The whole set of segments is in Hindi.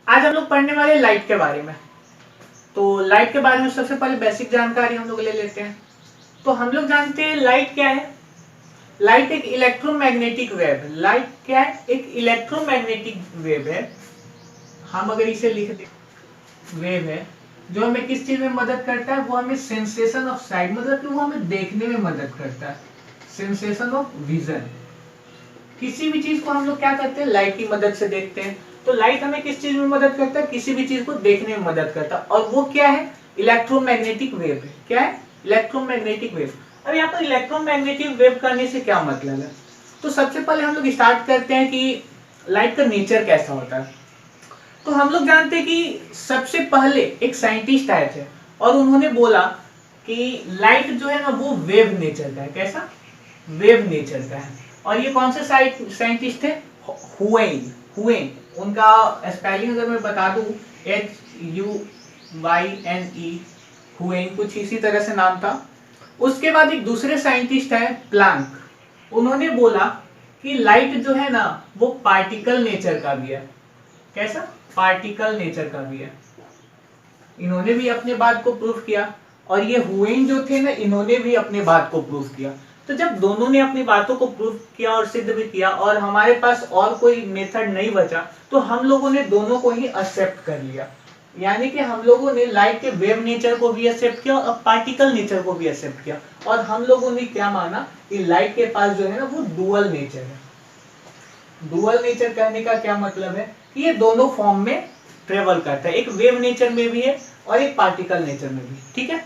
आज हम लोग पढ़ने वाले लाइट के बारे में। तो लाइट के बारे में सबसे पहले बेसिक जानकारी हम लोग ले लेते हैं। तो हम लोग जानते हैं लाइट क्या है। लाइट एक इलेक्ट्रोमैग्नेटिक वेव है। लाइट क्या है? एक इलेक्ट्रोमैग्नेटिक वेव है। हम अगर इसे लिख दें, वेव है जो हमें किस चीज में मदद करता है? वो हमें सेंसेशन ऑफ साइट, मतलब कि वो हमें देखने में मदद करता है। Sensation of vision. किसी भी चीज को हम लोग क्या करते हैं? लाइट की मदद से देखते हैं। तो लाइट हमें किस चीज में मदद करता है? किसी भी चीज को देखने में मदद करता है। और वो क्या है? इलेक्ट्रोमैग्नेटिक वेव है। क्या है? Electromagnetic wave. अब यहाँ पर इलेक्ट्रोमैग्नेटिक वेव करने से क्या मतलब है? तो सबसे पहले हम लोग स्टार्ट करते हैं कि लाइट का नेचर कैसा होता है। तो हम लोग जानते हैं कि सबसे पहले एक साइंटिस्ट आए थे और उन्होंने बोला कि लाइट जो है ना वो वेव नेचर का है। कैसा? वेव नेचर का है। और ये कौन से साइंटिस्ट थे? हुएन। हुएन, उनका स्पेलिंग अगर मैं बता दूं, HUYNE, हुएन, कुछ इसी तरह से नाम था। उसके बाद एक दूसरे साइंटिस्ट है प्लांक। उन्होंने बोला कि लाइट जो है ना वो पार्टिकल नेचर का भी है। कैसा? पार्टिकल नेचर का भी है। इन्होंने भी अपने बात को प्रूफ किया। और ये हुएन जो थे ना, इन्होंने भी अपने बात को प्रूफ किया। तो जब दोनों ने अपनी बातों को प्रूफ किया और सिद्ध भी किया और हमारे पास और कोई मेथड नहीं बचा, तो हम लोगों ने दोनों को ही एक्सेप्ट कर लिया। यानी कि हम लोगों ने लाइट के वेव नेचर को भी एक्सेप्ट किया और पार्टिकल नेचर को भी एक्सेप्ट किया। और हम लोगों ने क्या माना कि लाइट के पास जो है ना वो डुअल नेचर है। डुअल नेचर कहने का क्या मतलब है? कि ये दोनों फॉर्म में ट्रेवल करता है। एक वेव नेचर में भी है और एक पार्टिकल नेचर में भी। ठीक है,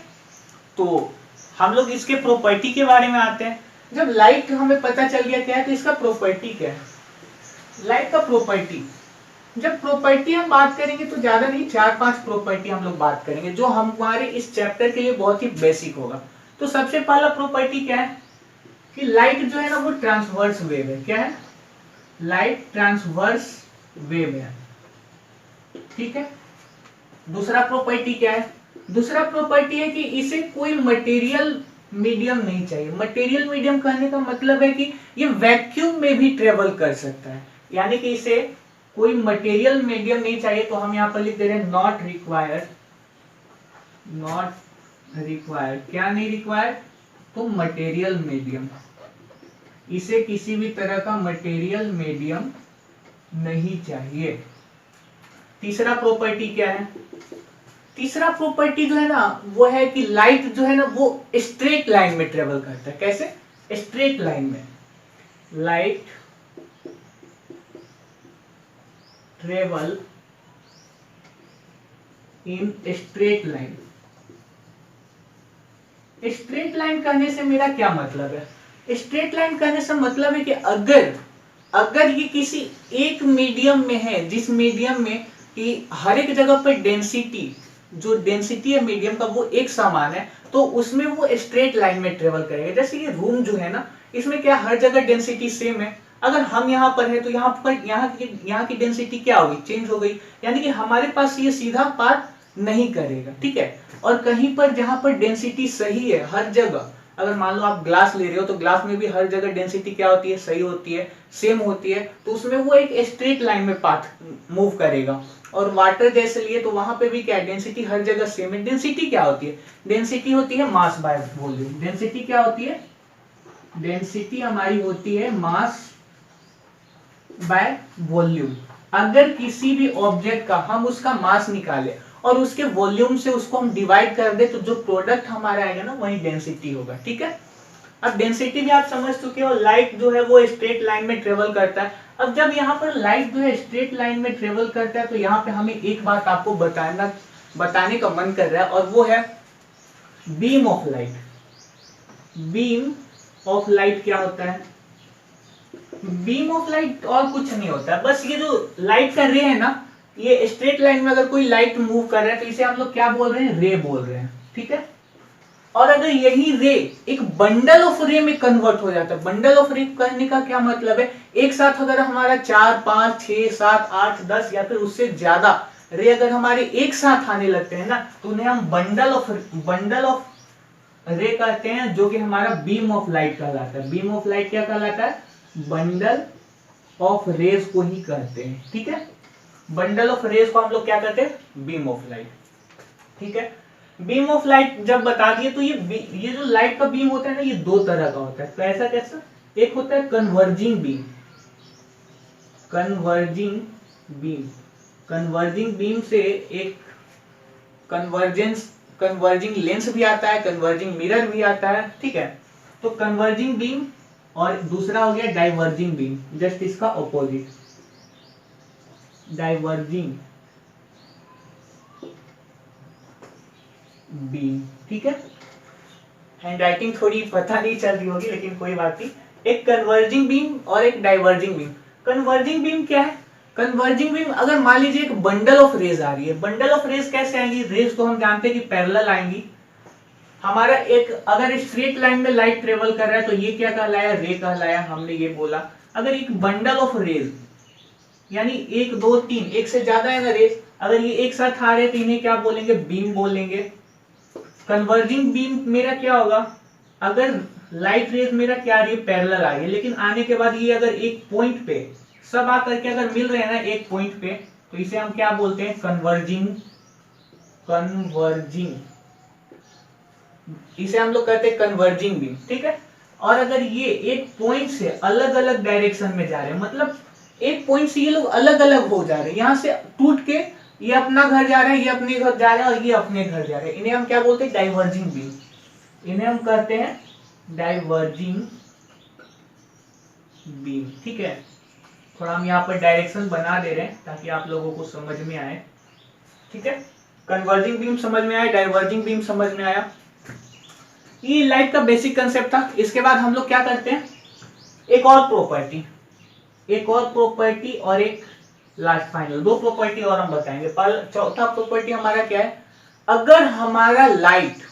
तो हम लोग इसके प्रॉपर्टी के बारे में आते हैं। जब लाइट हमें पता चल गया क्या है, तो इसका प्रॉपर्टी क्या है? लाइट का प्रॉपर्टी, जब प्रॉपर्टी हम बात करेंगे तो ज्यादा नहीं, 4-5 प्रॉपर्टी हम लोग बात करेंगे जो हमारे इस चैप्टर के लिए बहुत ही बेसिक होगा। तो सबसे पहला प्रॉपर्टी क्या है? कि लाइट जो है ना वो ट्रांसवर्स वेव है। क्या है? लाइट ट्रांसवर्स वेव है। ठीक है। दूसरा प्रॉपर्टी क्या है? दूसरा प्रॉपर्टी है कि इसे कोई मटेरियल मीडियम नहीं चाहिए। मटेरियल मीडियम कहने का मतलब है कि ये वैक्यूम में भी ट्रेवल कर सकता है। यानी कि इसे कोई मटेरियल मीडियम नहीं चाहिए। तो हम यहां पर लिख दे रहे हैं नॉट रिक्वायर्ड। नॉट रिक्वायर्ड, क्या नहीं रिक्वायर्ड? तो मटेरियल मीडियम। इसे किसी भी तरह का मटेरियल मीडियम नहीं चाहिए। तीसरा प्रॉपर्टी क्या है? तीसरा प्रॉपर्टी जो है ना वो है कि लाइट जो है ना वो स्ट्रेट लाइन में ट्रेवल करता है। कैसे? स्ट्रेट लाइन में। Light travel in straight line. Straight line कहने से मेरा क्या मतलब है? स्ट्रेट लाइन कहने से मतलब है कि अगर अगर ये किसी एक मीडियम में है, जिस मीडियम में कि हर एक जगह पर डेंसिटी, जो डेंसिटी है मीडियम का वो एक समान है, तो उसमें वो स्ट्रेट लाइन में ट्रेवल करेगा। जैसे ये रूम जो है ना, इसमें क्या हर जगह डेंसिटी सेम है। अगर हम यहाँ पर है तो यहाँ की डेंसिटी क्या होगी? चेंज हो गई। यानी कि हमारे पास ये सीधा पाथ नहीं करेगा। ठीक है। और कहीं पर जहां पर डेंसिटी सही है हर जगह, अगर मान लो आप ग्लास ले रहे हो तो ग्लास में भी हर जगह डेंसिटी क्या होती है? सही होती है, सेम होती है। तो उसमें वो एक स्ट्रेट लाइन में पाथ मूव करेगा। और वाटर जैसे लिए तो वहां पे भी क्या है? डेंसिटी हर जगह सेम है। डेंसिटी क्या होती है? डेंसिटी होती है मास बाय वॉल्यूम। डेंसिटी क्या होती है? डेंसिटी हमारी होती है मास बाय वॉल्यूम। अगर किसी भी ऑब्जेक्ट का हम उसका मास निकाले और उसके वॉल्यूम से उसको हम डिवाइड कर दे, तो जो प्रोडक्ट हमारा आएगा ना वही डेंसिटी होगा। ठीक है। अब डेंसिटी भी आप समझ चुके हो। लाइट जो है वो स्ट्रेट लाइन में ट्रेवल करता है। अब जब यहाँ पर लाइट जो है स्ट्रेट लाइन में ट्रेवल करता है, तो यहाँ पे हमें एक बात आपको बताने का मन कर रहा है, और वो है beam of light. Beam of light क्या होता है? बीम ऑफ लाइट और कुछ नहीं होता है, बस ये जो लाइट का रे है ना, ये स्ट्रेट लाइन में अगर कोई लाइट मूव कर रहा है तो इसे हम लोग क्या बोल रहे हैं? रे बोल रहे हैं। ठीक है। और अगर यही रे एक बंडल ऑफ रे में कन्वर्ट हो जाता है, बंडल ऑफ रे कहने का क्या मतलब है? एक साथ अगर हमारा 4, 5, 6, 7, 8, 10 या फिर उससे ज्यादा रे अगर हमारे एक साथ आने लगते हैं ना, तो उन्हें हम बंडल ऑफ रे कहते हैं, जो कि हमारा बीम ऑफ लाइट कहलाता है। बीम ऑफ लाइट क्या कहलाता है? बंडल ऑफ रेज को ही कहते हैं। ठीक है। बंडल ऑफ रेज को हम लोग क्या कहते हैं, बीम ऑफ लाइट। ठीक है, बीम ऑफ लाइट जब बता दिए तो ये जो लाइट का बीम होता है ना, ये दो तरह का होता है। तो ऐसा कैसा, एक होता है converging beam, converging beam, converging beam से एक कन्वर्जिंग लेंस भी आता है, कन्वर्जिंग मिरर भी आता है। ठीक है, तो कन्वर्जिंग बीम और दूसरा हो गया डाइवर्जिंग बीम, जस्ट इसका ऑपोजिट, डाइवर्जिंग बीम। ठीक है, हैंड राइटिंग थोड़ी पता नहीं चल रही होगी, लेकिन कोई बात नहीं। एक कन्वर्जिंग बीम और एक डाइवर्जिंग बीम। कन्वर्जिंग बीम क्या है, कन्वर्जिंग बीम अगर मान लीजिए एक बंडल ऑफ रेज आ रही है, बंडल ऑफ रेज कैसे आएंगी, रेज तो हम जानते हैं कि पैरेलल आएंगी। हमारा एक अगर स्ट्रेट लाइन में लाइट ट्रेवल कर रहा है तो ये क्या कहलाया, रे कहलाया, हमने ये बोला। अगर एक बंडल ऑफ रेज यानी 1 2 3 एक से ज्यादा है ना रेज, अगर ये एक साथ आ रहे हैं तो इन्हें क्या बोलेंगे, बीम बोलेंगे। कन्वर्जिंग बीम मेरा क्या होगा, अगर लाइट रेज मेरा क्या आ रही है, पैरेलल आ रही है, लेकिन आने के बाद ये अगर एक पॉइंट पे सब आकर के अगर मिल रहे हैं ना एक पॉइंट पे, तो इसे हम क्या बोलते हैं, कन्वर्जिंग, कन्वर्जिंग, इसे हम लोग कहते हैं कन्वर्जिंग बीम। ठीक है, और अगर ये एक पॉइंट से अलग अलग डायरेक्शन में जा रहे हैं, मतलब एक पॉइंट से ये लोग अलग अलग हो जा रहे हैं, यहां से टूट के ये अपना घर जा रहे हैं, ये अपने घर जा रहे हैं और ये अपने घर जा रहे हैं, इन्हें हम क्या बोलते हैं, डाइवर्जिंग बीम, इन्हें हम कहते हैं डाइवर्जिंग बीम। ठीक है, थोड़ा हम यहाँ पर डायरेक्शन बना दे रहे हैं ताकि आप लोगों को समझ में आए। ठीक है, कन्वर्जिंग बीम समझ में आया, डाइवर्जिंग बीम समझ में आया, ये लाइट का बेसिक कंसेप्ट था। इसके बाद हम लोग क्या करते हैं, एक और प्रॉपर्टी, एक और प्रॉपर्टी और एक लास्ट फाइनल, दो प्रॉपर्टी और हम बताएंगे। चौथा प्रॉपर्टी हमारा क्या है, अगर हमारा लाइट,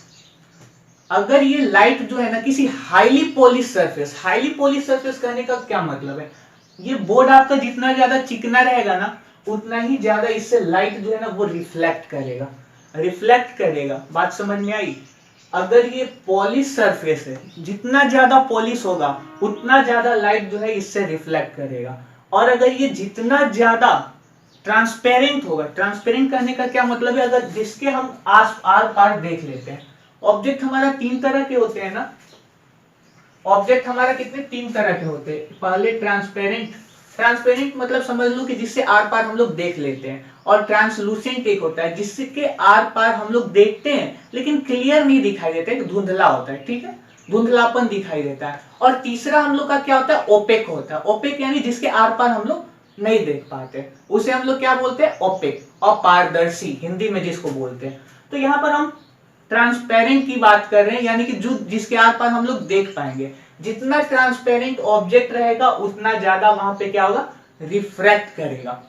अगर ये लाइट जो है ना किसी highly polish surface, highly polish surface कहने का क्या मतलब है, ये बोर्ड आपका जितना ज्यादा चिकना रहेगा ना उतना ही ज्यादा इससे लाइट जो है ना वो रिफ्लेक्ट करेगा, रिफ्लेक्ट करेगा। बात समझ में आई, अगर ये पॉलिश सरफेस है, जितना ज्यादा पॉलिश होगा उतना ज्यादा लाइट जो है इससे रिफ्लेक्ट करेगा। और अगर ये जितना ज्यादा ट्रांसपेरेंट होगा, ट्रांसपेरेंट करने का क्या मतलब है, अगर जिसके हम आर पार देख लेते हैं, ऑब्जेक्ट हमारा 3 तरह के होते हैं ना, ऑब्जेक्ट हमारा कितने 3 तरह के होते हैं। पहले ट्रांसपेरेंट, ट्रांसपेरेंट मतलब समझ लो कि जिससे आर पार हम लोग देख लेते हैं, और ट्रांसलूसेंट एक होता है जिसके आर पार हम लोग देखते हैं लेकिन क्लियर नहीं दिखाई देता है, धुंधला होता है। ठीक है, धुंधलापन दिखाई देता है। और तीसरा हम लोग का क्या होता है, ओपेक होता है। ओपेक यानी जिसके आर पार हम लोग नहीं देख पाते, उसे हम लोग क्या बोलते हैं, ओपेक, अपारदर्शी हिंदी में जिसको बोलते हैं। तो यहाँ पर हम ट्रांसपेरेंट की बात कर रहे हैं, यानी कि जो जिसके आर पार हम लोग देख पाएंगे। जितना ट्रांसपेरेंट ऑब्जेक्ट रहेगा उतना ज्यादा वहां पे क्या होगा, रिफ्रैक्ट करेगा।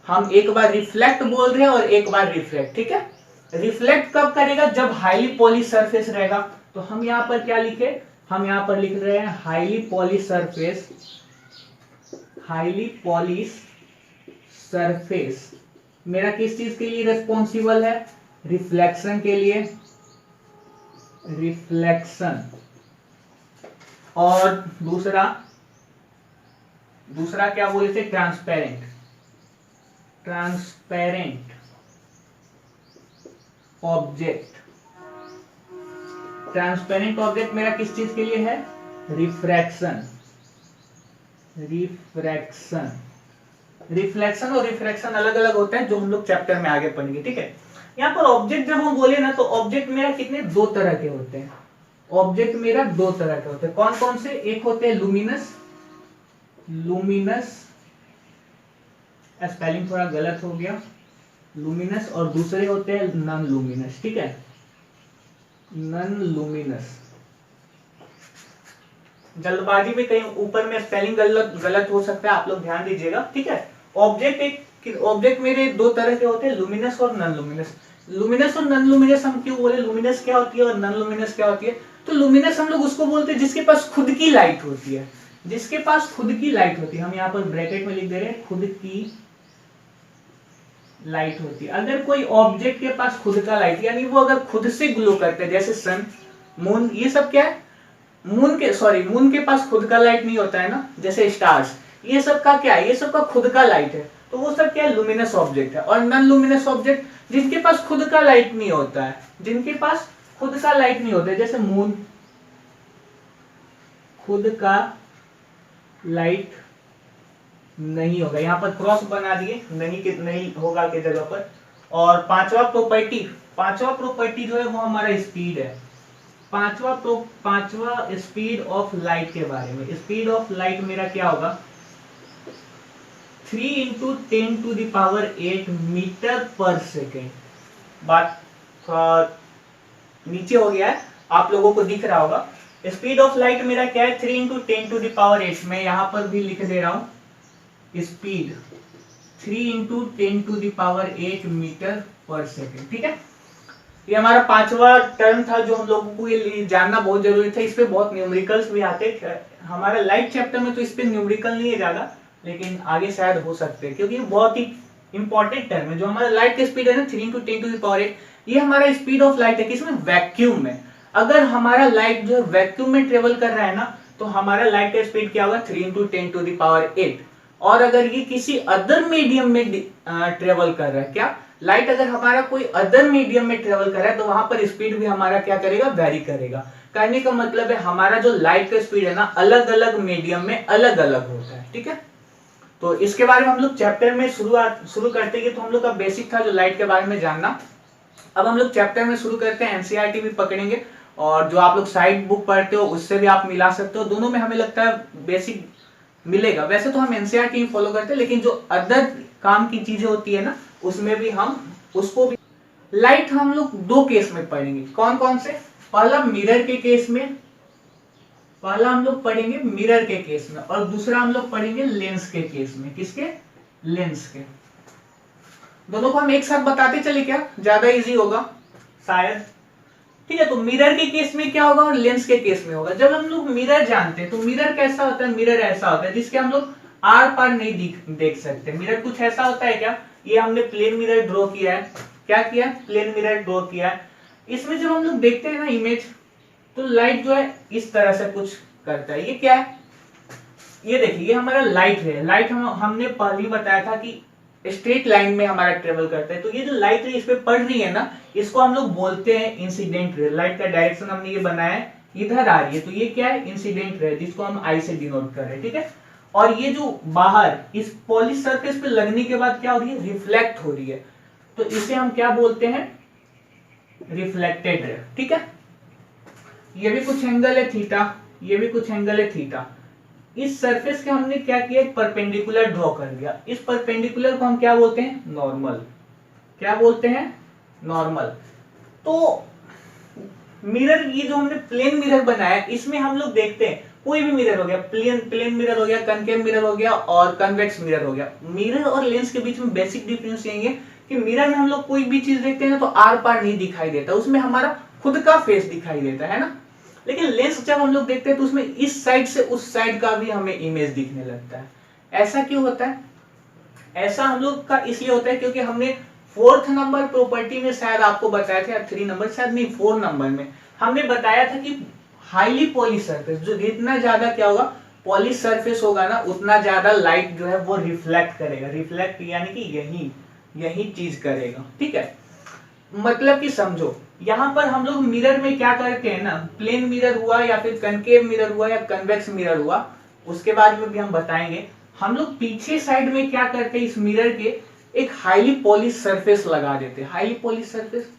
हम एक बार रिफ्लेक्ट बोल रहे हैं और एक बार रिफ्लेक्ट। ठीक है, रिफ्लेक्ट कब करेगा, जब हाईली पॉलिश सरफेस रहेगा। तो हम यहाँ पर क्या लिखे, हम यहाँ पर लिख रहे हैं highly polish surface, highly polish surface मेरा किस चीज के लिए रेस्पॉन्सिबल है, रिफ्लेक्शन के लिए, रिफ्लेक्शन। और दूसरा क्या बोले थे, transparent, transparent object, transparent object मेरा किस चीज के लिए है, रिफ्रैक्शन, रिफ्रैक्शन। रिफ्लेक्शन और रिफ्रैक्शन अलग अलग होता है, जो हम लोग चैप्टर में आगे पढ़ेंगे। ठीक है, यहाँ पर ऑब्जेक्ट जब हम बोले ना, तो ऑब्जेक्ट मेरा कितने 2 तरह के होते हैं, ऑब्जेक्ट मेरा 2 तरह के होते हैं। कौन कौन से, एक होते हैं लुमिनस, लुमिनस, स्पेलिंग थोड़ा गलत हो गया, लुमिनस, और दूसरे होते हैं नॉन लुमिनस। ठीक है, नॉन लुमिनस, जल्दबाजी में कहीं ऊपर में स्पेलिंग गलत हो सकता है, आप लोग ध्यान दीजिएगा। ठीक है, ऑब्जेक्ट मेरे 2 तरह के होते हैं, लुमिनस और नॉन लुमिनस। लुमिनस और नॉन लुमिनस हम क्यों बोले, लुमिनस क्या होती है और नॉन लुमिनस क्या होती है। तो लुमिनस हम लोग उसको बोलते हैं जिसके पास खुद की लाइट होती है, जिसके पास खुद की लाइट होती है। हम यहाँ पर ब्रैकेट में लिख दे रहे हैं, खुद की लाइट होती है। अगर कोई ऑब्जेक्ट के पास खुद का लाइट, यानी वो अगर खुद से ग्लो करते हैं, जैसे सन, मून, ये सब क्या है, मून के पास खुद का लाइट नहीं होता है ना, जैसे स्टार्स, ये सब का क्या है, ये सब का खुद का लाइट है। तो वो सब क्या है, लुमिनस ऑब्जेक्ट है। और नॉन लुमिनस ऑब्जेक्ट जिनके पास खुद का लाइट नहीं होता है, जिनके पास खुद का लाइट नहीं होता है, जैसे मून खुद का लाइट नहीं होगा, यहाँ पर क्रॉस बना दिए, नहीं होगा के जगह पर। और पांचवा प्रॉपर्टी जो है वो हमारा स्पीड है। पांचवा स्पीड ऑफ लाइट के बारे में, स्पीड ऑफ लाइट मेरा क्या होगा, 3 इंटू 10⁸ मीटर पर सेकेंड। बात नीचे हो गया है, आप लोगों को दिख रहा होगा। स्पीड ऑफ लाइट मेरा क्या है, 3 इंटू 10⁸। मैं यहां पर भी लिख दे रहा हूं, स्पीड 3 इंटू 10⁸ मीटर पर सेकेंड। ठीक है, ये हमारा पांचवा टर्म था जो हम लोगों को ये जानना बहुत जरूरी था। इस पे बहुत न्यूमेरिकल्स भी आते हैं। हमारा लाइट चैप्टर में तो इस पे न्यूमेरिकल नहीं है ज्यादा, लेकिन आगे शायद हो सकते हैं, क्योंकि बहुत ही इंपॉर्टेंट टर्म है। जो हमारा लाइट का स्पीड है ना 3 इंटू 10⁸, ये हमारा स्पीड ऑफ लाइट है। किसमें, वैक्यूम में। अगर हमारा लाइट जो है वैक्यूम में ट्रेवल कर रहा है ना, तो हमारा लाइट का स्पीड क्या होगा, 3 इंटू 10⁸। और अगर ये किसी अदर मीडियम में ट्रेवल कर रहा है, क्या लाइट अगर हमारा कोई अदर मीडियम में ट्रेवल कर रहा है, तो वहां पर स्पीड भी हमारा क्या करेगा, वेरी करेगा। कहने का मतलब है हमारा जो लाइट का स्पीड है ना, अलग अलग मीडियम में अलग अलग होता है। ठीक है, तो इसके बारे में हम लोग चैप्टर में शुरू करते हैं। तो हम लोग का बेसिक था जो लाइट के बारे में जानना। अब हम लोग चैप्टर में शुरू करते हैं, एनसीईआरटी भी पकड़ेंगे, और जो आप लोग साइड बुक पढ़ते हो उससे भी आप मिला सकते हो। दोनों में हमें लगता है बेसिक मिलेगा। वैसे तो हम एनसीईआरटी फॉलो करते हैं, लेकिन जो अदर काम की चीजें होती है ना, उसमें भी हम उसको भी। लाइट हम लोग दो केस में पढ़ेंगे। कौन कौन से, पहला मिरर के केस में, पहला हम लोग पढ़ेंगे मिरर के केस में, और दूसरा हम लोग पढ़ेंगे लेंस के केस में। किसके, लेंस के। दोनों को हम एक साथ बताते चले क्या, ज्यादा इजी होगा शायद। ठीक है, तो मिरर के केस में क्या होगा और लेंस के केस में होगा। जब हम लोग मिरर जानते हैं, तो मिरर कैसा होता है, मिरर ऐसा होता है जिसके हम लोग आर पार नहीं देख सकते। मिरर कुछ ऐसा होता है क्या, ये हमने प्लेन मिरर ड्रॉ किया है, क्या किया, प्लेन मिरर ड्रॉ किया है। इसमें जब हम लोग देखते हैं ना इमेज, तो लाइट जो है इस तरह से कुछ करता है। ये क्या है, ये देखिए, ये हमारा लाइट है। लाइट हमने पहले बताया था कि स्ट्रेट लाइन में हमारा ट्रेवल करता है। तो ये जो लाइट है इस पे पड़ रही है ना, इसको हम लोग बोलते हैं इंसिडेंट रे। लाइट का डायरेक्शन हमने ये बनाया है, इधर आ रही है, तो ये क्या है, इंसिडेंट रे, जिसको हम आई से डिनोट कर रहे हैं। ठीक है, और ये जो बाहर इस पॉलिश सरफेस पे लगने के बाद क्या हो रही है, रिफ्लेक्ट हो रही है, तो इसे हम क्या बोलते हैं, रिफ्लेक्टेड रे। ठीक है, ये भी कुछ एंगल है थीटा, ये भी कुछ एंगल है थीटा। इस सरफेस के हमने क्या किया, एक परपेंडिकुलर ड्रॉ कर दिया। इस परपेंडिकुलर को हम क्या बोलते हैं, नॉर्मल। क्या बोलते हैं, नॉर्मल। तो मिरर, ये जो हमने प्लेन मिरर बनाया, इसमें हम लोग देखते हैं कोई भी मिरर हो गया, प्लेन मिरर हो गया, कनकेव मिरर हो गया, और कन्वेक्स मिरर हो गया। मिरर और लेंस के बीच में बेसिक डिफरेंस यही है कि मिरर में हम लोग कोई भी चीज देखते हैं ना, तो आर पार नहीं दिखाई देता, उसमें हमारा खुद का फेस दिखाई देता है ना। लेकिन लेंस जब हम लोग देखते हैं, तो उसमें इस साइड से उस साइड का भी हमें इमेज दिखने लगता है। ऐसा क्यों होता है, ऐसा हम लोग का इसलिए होता है क्योंकि हमने 4th नंबर प्रॉपर्टी में शायद आपको बताया था, या 3 नंबर, शायद नहीं 4 नंबर में हमने बताया था कि हाईली पॉलिश सरफेस, जो जितना ज्यादा क्या होगा, पॉलिश सरफेस होगा ना, उतना ज्यादा लाइट जो है वो रिफ्लेक्ट करेगा। रिफ्लेक्ट यानी कि यही चीज करेगा। ठीक है, मतलब कि समझो, यहाँ पर हम लोग मिरर में क्या करते हैं ना, प्लेन मिरर हुआ या फिर कनकेव मिरर हुआ या कन्वेक्स मिरर हुआ, उसके बारे में भी हम बताएंगे। हम लोग पीछे साइड में क्या करते हैं, इस मिरर के एक हाईली पॉलिश सरफेस लगा देते हैं। हाईली पॉलिश सरफेस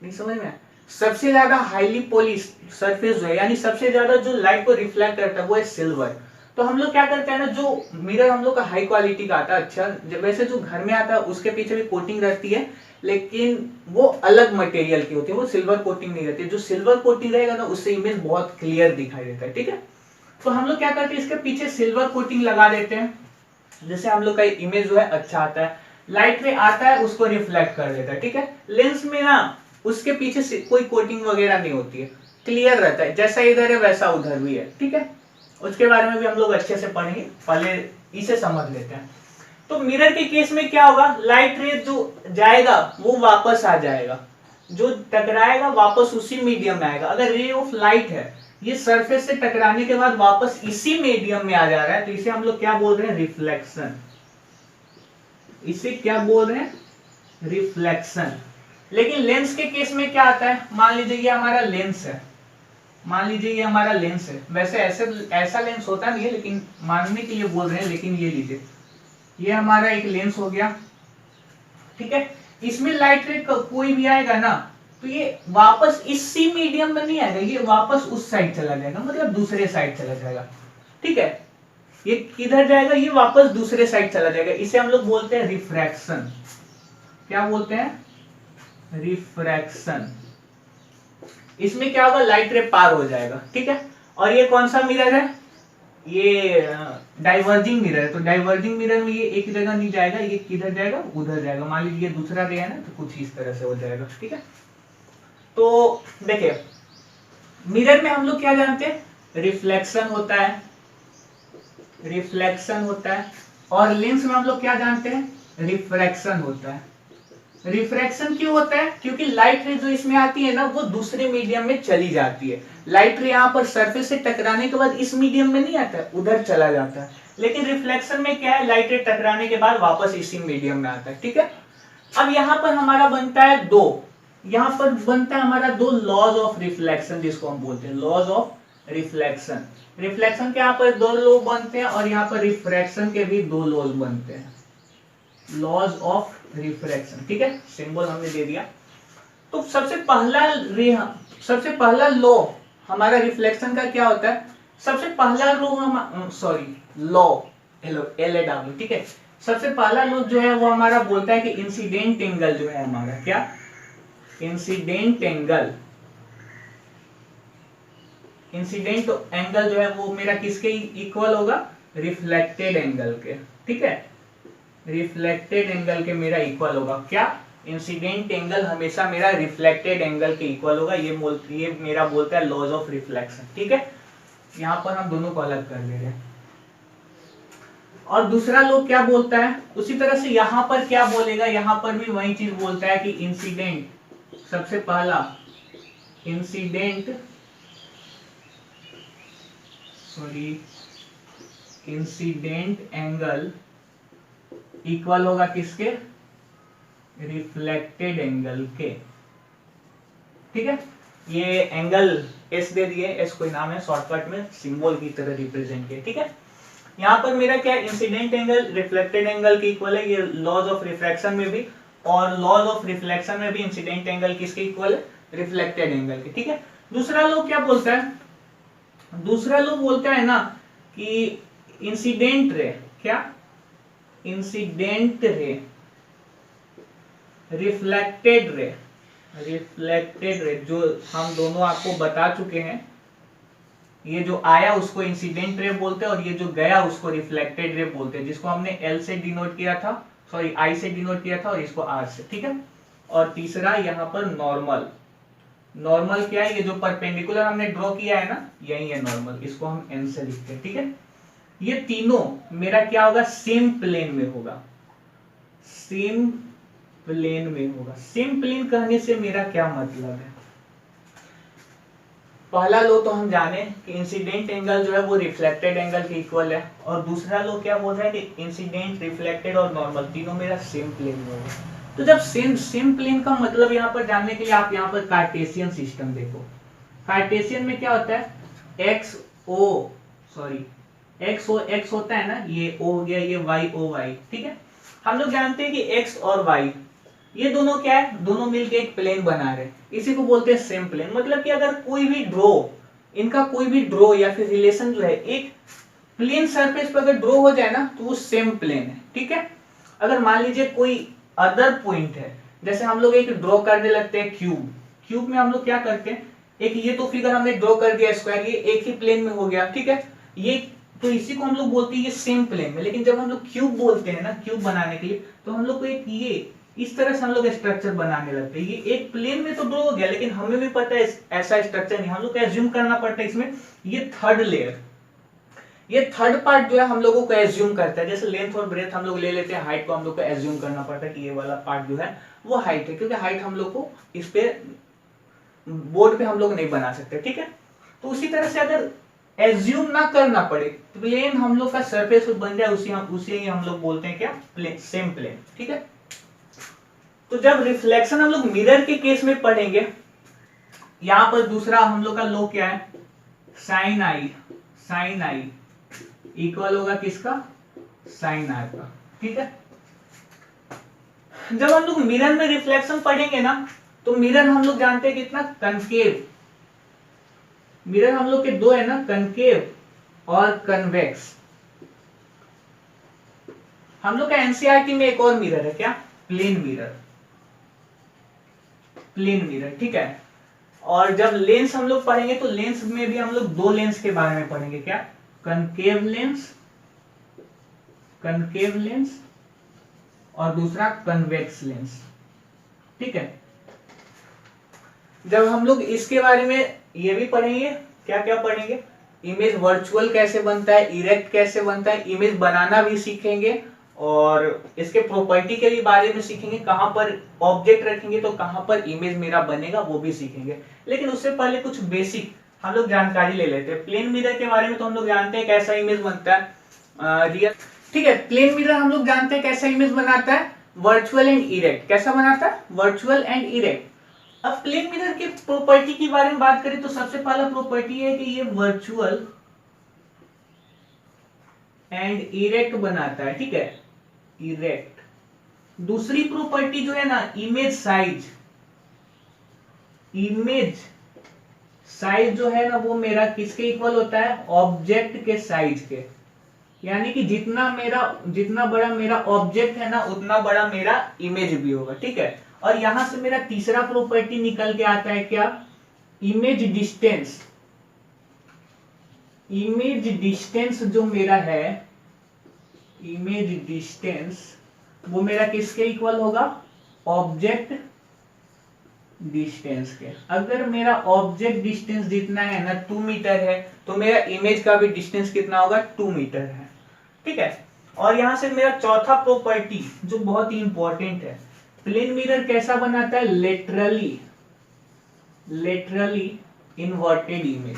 नहीं समझ में, सबसे ज्यादा हाईली पॉलिश सरफेस जो है, यानी सबसे ज्यादा जो लाइट को रिफ्लेक्ट करता है, वो है सिल्वर। तो हम लोग क्या करते हैं ना, जो मिरर हम लोग का हाई क्वालिटी का आता है, अच्छा, जब वैसे जो घर में आता है उसके पीछे भी कोटिंग रहती है, लेकिन वो अलग मटेरियल की होती है, वो सिल्वर कोटिंग नहीं रहती। जो सिल्वर कोटिंग रहेगा ना, उससे इमेज बहुत क्लियर दिखाई देता है। ठीक है, तो हम लोग क्या करते हैं, इसके पीछे सिल्वर कोटिंग लगा देते हैं, जैसे हम लोग का इमेज जो है अच्छा आता है। लाइट में आता है, उसको रिफ्लेक्ट कर देता है। ठीक है, लेंस में ना उसके पीछे कोई कोटिंग वगैरह नहीं होती है, क्लियर रहता है, जैसा इधर है वैसा उधर भी है। ठीक है, उसके बारे में भी हम लोग अच्छे से पढ़ेंगे, पहले इसे समझ लेते हैं। तो मिरर के केस में क्या होगा, लाइट रे जो जाएगा वो वापस आ जाएगा, जो टकराएगा वापस उसी मीडियम में आएगा। अगर रे ऑफ लाइट है, ये सरफेस से टकराने के बाद वापस इसी मीडियम में आ जा रहा है, तो इसे हम लोग क्या बोल रहे हैं, रिफ्लेक्शन। इसे क्या बोल रहे हैं, रिफ्लेक्शन। लेकिन लेंस के केस में क्या आता है, मान लीजिए ये हमारा लेंस है, मान लीजिए ये हमारा लेंस है, वैसे ऐसा लेंस होता नहीं है लेकिन मानने के लिए बोल रहे हैं। लेकिन ये लीजिए, ये हमारा एक लेंस हो गया, ठीक है। इसमें लाइट रे कोई भी आएगा ना, तो ये वापस इसी मीडियम में नहीं आएगा, ये वापस उस साइड चला जाएगा, मतलब दूसरे साइड चला जाएगा, ठीक है। ये किधर जाएगा, ये वापस दूसरे साइड चला जाएगा। इसे हम लोग बोलते हैं रिफ्रैक्शन। क्या बोलते हैं, रिफ्रैक्शन। इसमें क्या होगा, लाइट रे पार हो जाएगा, ठीक है। और ये कौन सा मिरर है, ये डाइवर्जिंग मिरर है। तो डाइवर्जिंग मिरर में ये एक जगह नहीं जाएगा, ये किधर जाएगा, उधर जाएगा। मान लीजिए ये दूसरा रे है ना, तो कुछ इस तरह से हो जाएगा, ठीक है। तो देखिए, मिरर में हम लोग क्या जानते हैं, रिफ्लेक्शन होता है, रिफ्लेक्शन होता है। और लेंस में हम लोग क्या जानते हैं, रिफ्रैक्शन होता है। रिफ्रैक्शन क्यों होता है, क्योंकि लाइट रे जो इसमें आती है ना, वो दूसरे मीडियम में चली जाती है। लाइट रे यहाँ पर सरफेस से टकराने के बाद इस मीडियम में नहीं आता है, उधर चला जाता है। लेकिन रिफ्लेक्शन में क्या है, लाइट रे टकराने के बाद वापस इसी मीडियम में आता है, ठीक है। अब यहाँ पर हमारा बनता है दो, यहाँ पर बनता है हमारा दो लॉज ऑफ रिफ्लेक्शन, जिसको हम बोलते हैं लॉज ऑफ रिफ्लेक्शन। रिफ्लेक्शन के यहाँ पर दो लॉ बनते हैं और यहाँ पर रिफ्रैक्शन के भी दो लॉज बनते हैं, लॉज ऑफ रिफ्रैक्शन, ठीक है। सिंबल हमने दे दिया। तो सबसे पहला लॉ हमारा रिफ्लेक्शन का क्या होता है, सबसे पहला लॉ LAW, ठीक है। सबसे पहला लॉ जो है वो हमारा बोलता है कि इंसिडेंट एंगल जो है हमारा, क्या, इंसिडेंट एंगल, इंसिडेंट एंगल जो है वो मेरा किसके इक्वल होगा, रिफ्लेक्टेड एंगल के, ठीक है। रिफ्लेक्टेड एंगल के मेरा इक्वल होगा, क्या, इंसिडेंट एंगल हमेशा मेरा रिफ्लेक्टेड एंगल के इक्वल होगा। ये मेरा बोलता है लॉज ऑफ रिफ्लेक्शन, ठीक है। यहाँ पर हम दोनों को अलग कर ले रहे हैं। और दूसरा लॉ क्या बोलता है, उसी तरह से यहाँ पर क्या बोलेगा, यहाँ पर भी वही चीज बोलता है कि इंसिडेंट, सबसे पहला इंसिडेंट एंगल इक्वल होगा किसके, रिफ्लेक्टेड एंगल के, ठीक है। ये एंगल एस दे दिए, एस कोई नाम है, शॉर्टकट में सिंबल की तरह रिप्रेजेंट किया, ठीक है। यहाँ पर मेरा क्या है, इंसिडेंट एंगल रिफ्लेक्टेड एंगल के इक्वल है, ये लॉज ऑफ रिफ्रैक्शन में भी, और लॉज ऑफ रिफ्लेक्शन में भी इंसिडेंट एंगल किसके इक्वल है, रिफ्लेक्टेड एंगल के, ठीक है। दूसरा लॉ क्या बोलता है, दूसरा लॉ बोलता है ना कि इंसिडेंट रे, क्या, incident ray, reflected ray, reflected ray, जो हम दोनों आपको बता चुके हैं, ये जो आया उसको इंसिडेंट रे बोलते हैं और ये जो गया उसको रिफ्लेक्टेड रे बोलते हैं, जिसको हमने L से डिनोट किया था, सॉरी I से डिनोट किया था, और इसको R से, ठीक है। और तीसरा यहाँ पर नॉर्मल, नॉर्मल क्या है, ये जो परपेंडिकुलर हमने ड्रॉ किया है ना, यही है नॉर्मल, इसको हम N से लिखते हैं, ठीक है। ये तीनों मेरा क्या होगा, सेम प्लेन में होगा, सेम प्लेन में होगा। सेम प्लेन कहने से मेरा क्या मतलब है, पहला लो तो हम जाने कि इंसिडेंट एंगल जो है वो रिफ्लेक्टेड एंगल के इक्वल है, और दूसरा लो क्या बोल रहा है कि इंसिडेंट, रिफ्लेक्टेड और नॉर्मल तीनों मेरा सेम प्लेन में होगा। तो जब सेम प्लेन का मतलब यहाँ पर जानने के लिए आप यहाँ पर कार्टेशियन सिस्टम देखो। कार्टेशियन में क्या होता है, एक्स होता है ना, ये ओ हो गया, ये वाई ओ वाई, ठीक है। हम लोग जानते हैं कि एक्स और वाई ये दोनों क्या है, दोनों मिलके एक प्लेन बना रहे हैं, इसी को बोलते हैं सेम प्लेन। मतलब कि अगर कोई भी ड्रॉ, इनका कोई भी ड्रॉ या फिर रिलेशन जो है एक प्लेन सरफेस पर अगर ड्रॉ हो जाए ना, तो वो सेम प्लेन है, ठीक है। अगर मान लीजिए कोई अदर पॉइंट है, जैसे हम लोग एक ड्रॉ करने लगते हैं क्यूब में हम लोग क्या करते हैं, एक ये तो फिगर हमने ड्रॉ कर दिया स्क्वायर, ये एक ही प्लेन में हो गया, ठीक है। ये तो इसी को हम लोग बोलते हैं ये सेम प्लेन में। लेकिन जब हम लोग क्यूब बोलते हैं ना, क्यूब बनाने के लिए, तो हम लोग को एक ये इस तरह से हम लोग स्ट्रक्चर बनाने लगते हैं। ये एक प्लेन में तो ड्रॉ हो गया, लेकिन हमें भी पता है ऐसा स्ट्रक्चर नहीं, हम लोग को एज्यूम करना पड़ता है इसमें ये थर्ड लेयर, ये थर्ड पार्ट जो है हम लोगों को एज्यूम करता है। जैसे लेंथ और ब्रेथ हम लोग ले लेते हैं, हाइट को हम लोग को एज्यूम करना पड़ता है कि ये वाला पार्ट जो है वो हाइट है, क्योंकि हाइट हम लोग को इस पे बोर्ड पे हम लोग नहीं बना सकते, ठीक है। तो उसी तरह से अगर एज्यूम ना करना पड़े, प्लेन हम लोग का सरफेस बन जाए, उसे ही हम लोग बोलते हैं क्या, प्लेन, सेम प्लेन। ठीक है, तो जब रिफ्लेक्शन हम लोग मिरर के केस में पढ़ेंगे, यहां पर दूसरा हम लोग का लॉ क्या है, sign I, sign I equal होगा किसका, साइन आर का। ठीक है, जब हम लोग मिरर में रिफ्लेक्शन पढ़ेंगे ना, तो मिरर हम लोग जानते हैं कितना कनकेव, मिरर हम लोग के दो है ना, कनकेव और कन्वेक्स। हम लोग का एनसीईआरटी में एक और मिरर है क्या, प्लेन मिरर, प्लेन मिरर। ठीक है, और जब लेंस हम लोग पढ़ेंगे तो लेंस में भी हम लोग दो लेंस के बारे में पढ़ेंगे क्या, कनकेव लेंस, कनकेव लेंस और दूसरा कन्वेक्स लेंस। ठीक है, जब हम लोग इसके बारे में ये भी पढ़ेंगे, क्या क्या पढ़ेंगे, इमेज वर्चुअल कैसे बनता है, इरेक्ट कैसे बनता है, इमेज बनाना भी सीखेंगे और इसके प्रॉपर्टी के भी बारे में सीखेंगे, कहां पर ऑब्जेक्ट रखेंगे तो कहां पर इमेज मेरा बनेगा वो भी सीखेंगे। लेकिन उससे पहले कुछ बेसिक हम लोग जानकारी ले लेते हैं। प्लेन मिरर के बारे में तो हम लोग जानते हैं कैसा इमेज बनता है, रियल। ठीक है, प्लेन मिरर हम लोग जानते हैं कैसा इमेज बनाता है, वर्चुअल एंड इरेक्ट। कैसा बनाता है, वर्चुअल एंड इरेक्ट। अब प्लेन मिरर के प्रॉपर्टी के बारे में बात करें तो सबसे पहला प्रॉपर्टी है कि ये वर्चुअल एंड इरेक्ट बनाता है। ठीक है, इरेक्ट। दूसरी प्रॉपर्टी जो है ना, इमेज साइज, इमेज साइज जो है ना वो मेरा किसके इक्वल होता है, ऑब्जेक्ट के साइज के। यानी कि जितना बड़ा मेरा ऑब्जेक्ट है ना उतना बड़ा मेरा इमेज भी होगा। ठीक है, और यहां से मेरा तीसरा प्रॉपर्टी निकल के आता है क्या, इमेज डिस्टेंस। इमेज डिस्टेंस जो मेरा है, इमेज डिस्टेंस वो मेरा किसके इक्वल होगा, ऑब्जेक्ट डिस्टेंस के। अगर मेरा ऑब्जेक्ट डिस्टेंस जितना है ना 2 मीटर है तो मेरा इमेज का भी डिस्टेंस कितना होगा, 2 मीटर है। ठीक है, और यहां से मेरा चौथा प्रॉपर्टी जो बहुत ही इंपॉर्टेंट है, प्लेन मिरर कैसा बनाता है, laterally, laterally inverted image,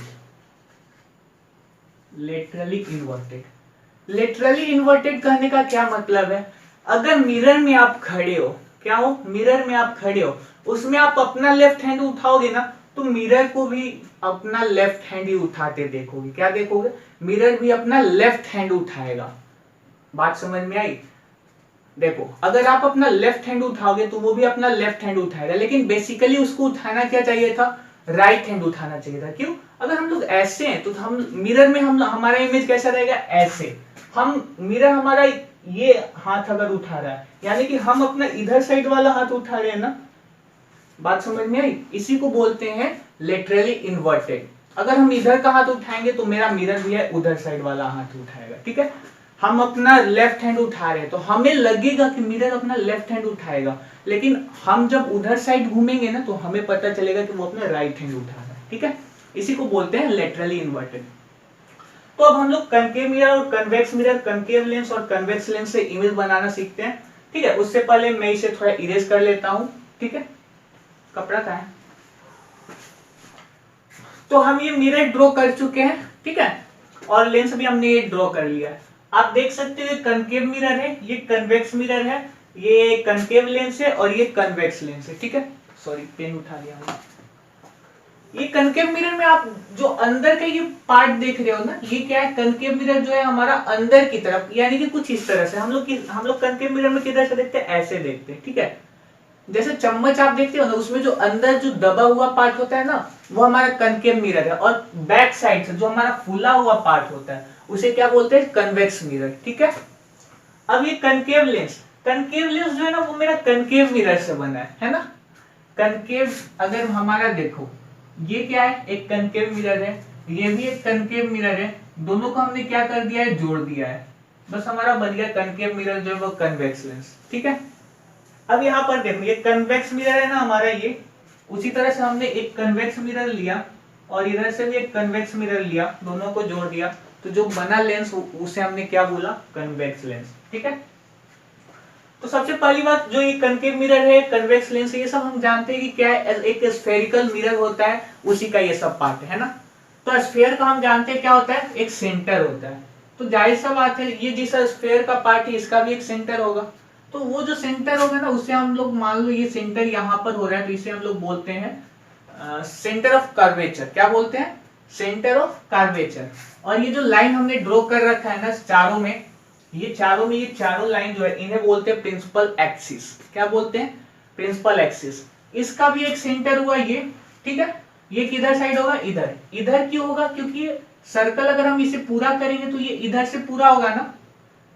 laterally inverted. Laterally inverted कहने का क्या मतलब है, अगर मिरर में आप खड़े हो, क्या हो, मिरर में आप खड़े हो, उसमें आप अपना लेफ्ट हैंड उठाओगे ना तो मिरर को भी अपना लेफ्ट हैंड ही उठाते देखोगे। क्या देखोगे, मिरर भी अपना लेफ्ट हैंड उठाएगा। बात समझ में आई, देखो अगर आप अपना लेफ्ट हैंड उठाओगे तो वो भी अपना लेफ्ट हैंड उठाएगा, लेकिन बेसिकली उसको उठाना क्या चाहिए था, राइट हैंड उठाना चाहिए था। क्यों, अगर हम लोग ऐसे हैं तो हम मिरर में हमारा इमेज कैसा रहेगा, ऐसे। हम मिरर हमारा ये हाथ अगर उठा रहा है यानी कि हम अपना इधर साइड वाला हाथ उठा रहे हैं ना। बात समझ में आई, इसी को बोलते हैं लेटरली इन्वर्टेड। अगर हम इधर का हाथ उठाएंगे तो मेरा मिरर भी है उधर साइड वाला हाथ उठाएगा। ठीक है, हम अपना लेफ्ट हैंड उठा रहे हैं तो हमें लगेगा कि मिरर अपना लेफ्ट हैंड उठाएगा, लेकिन हम जब उधर साइड घूमेंगे ना तो हमें पता चलेगा कि वो अपना राइट हैंड उठा रहा है। ठीक है, इसी को बोलते हैं लेटरली इन्वर्टेड। तो अब हम लोग कनकेव मिरर और कन्वेक्स मिरर, कनकेव लेंस और कन्वेक्स लेंस से इमेज बनाना सीखते हैं। ठीक है, उससे पहले मैं इसे थोड़ा इरेज कर लेता हूं। ठीक है, कपड़ा कहां है, तो हम ये मिरर ड्रॉ कर चुके हैं। ठीक है, और लेंस भी हमने ये ड्रॉ कर लिया है। आप देख सकते हो कनकेव मिरर है, ये कन्वेक्स मिरर है, ये कनकेव लेंस है और ये कन्वेक्स लेंस है। ठीक है, सॉरी पेन उठा लिया मैंने। ये कनकेव मिरर में आप जो अंदर का ये पार्ट देख रहे हो ना, ये क्या है, कनकेव मिरर जो है हमारा अंदर की तरफ, यानी कि कुछ इस तरह से हम लोग कनकेव मिरर में किधर से देखते हैं, ऐसे देखते हैं। ठीक है, जैसे चम्मच आप देखते हो ना, उसमें जो अंदर जो दबा हुआ पार्ट होता है ना वो हमारा कनकेव मिरर है, और बैक साइड से जो हमारा फूला हुआ पार्ट होता है उसे क्या बोलते हैं, कन्वेक्स मिरर। ठीक है, अब ये कनकेव लेंस, कनकेव लेंस जो है ना वो मेरा कनकेव मिरर से बना है ना। कनकेव अगर हमारा देखो, ये क्या है, एक कनकेव मिरर है, ये भी एक कनकेव मिरर है, दोनों को हमने क्या कर दिया है, जोड़ दिया है, बस हमारा बन गया कनकेव मिरर जो है वो कन्वेक्स लेंस। ठीक है, अब यहाँ पर देखो ये कन्वेक्स मिरर है ना हमारा, ये उसी तरह से हमने एक कन्वेक्स मिरर लिया और इधर से भी एक कन्वेक्स मिरर लिया, दोनों को जोड़ दिया, तो जो बना लेंस उसे हमने क्या बोला, कन्वेक्स लेंस। ठीक है, तो सबसे पहली बात, जो ये कनकेव मिरर है, कन्वेक्स लेंस है, ये सब हम जानते हैं कि क्या है, एक स्फेरिकल मिरर होता है, उसी का ये सब पार्ट है ना। तो स्फीयर का हम जानते हैं क्या होता है, एक सेंटर होता है। तो जाहिर सा बात है ये जिस स्फीयर का पार्ट है इसका भी एक सेंटर होगा। तो वो जो सेंटर होगा ना उसे हम लोग, मान लो ये सेंटर यहाँ पर हो रहा है, तो इसे हम लोग बोलते हैं सेंटर ऑफ कर्वेचर। क्या बोलते हैं, सेंटर ऑफ कर्वेचर। और ये जो लाइन हमने ड्रॉ कर रखा है ना चारों में, ये चारों लाइन जो है इन्हें बोलते हैं प्रिंसिपल एक्सिस। क्या बोलते हैं, प्रिंसिपल एक्सिस। इसका भी एक सेंटर हुआ ये, ठीक है। ये किधर साइड होगा, इधर। इधर क्यों होगा, क्योंकि सर्कल अगर हम इसे पूरा करेंगे तो ये इधर से पूरा होगा ना,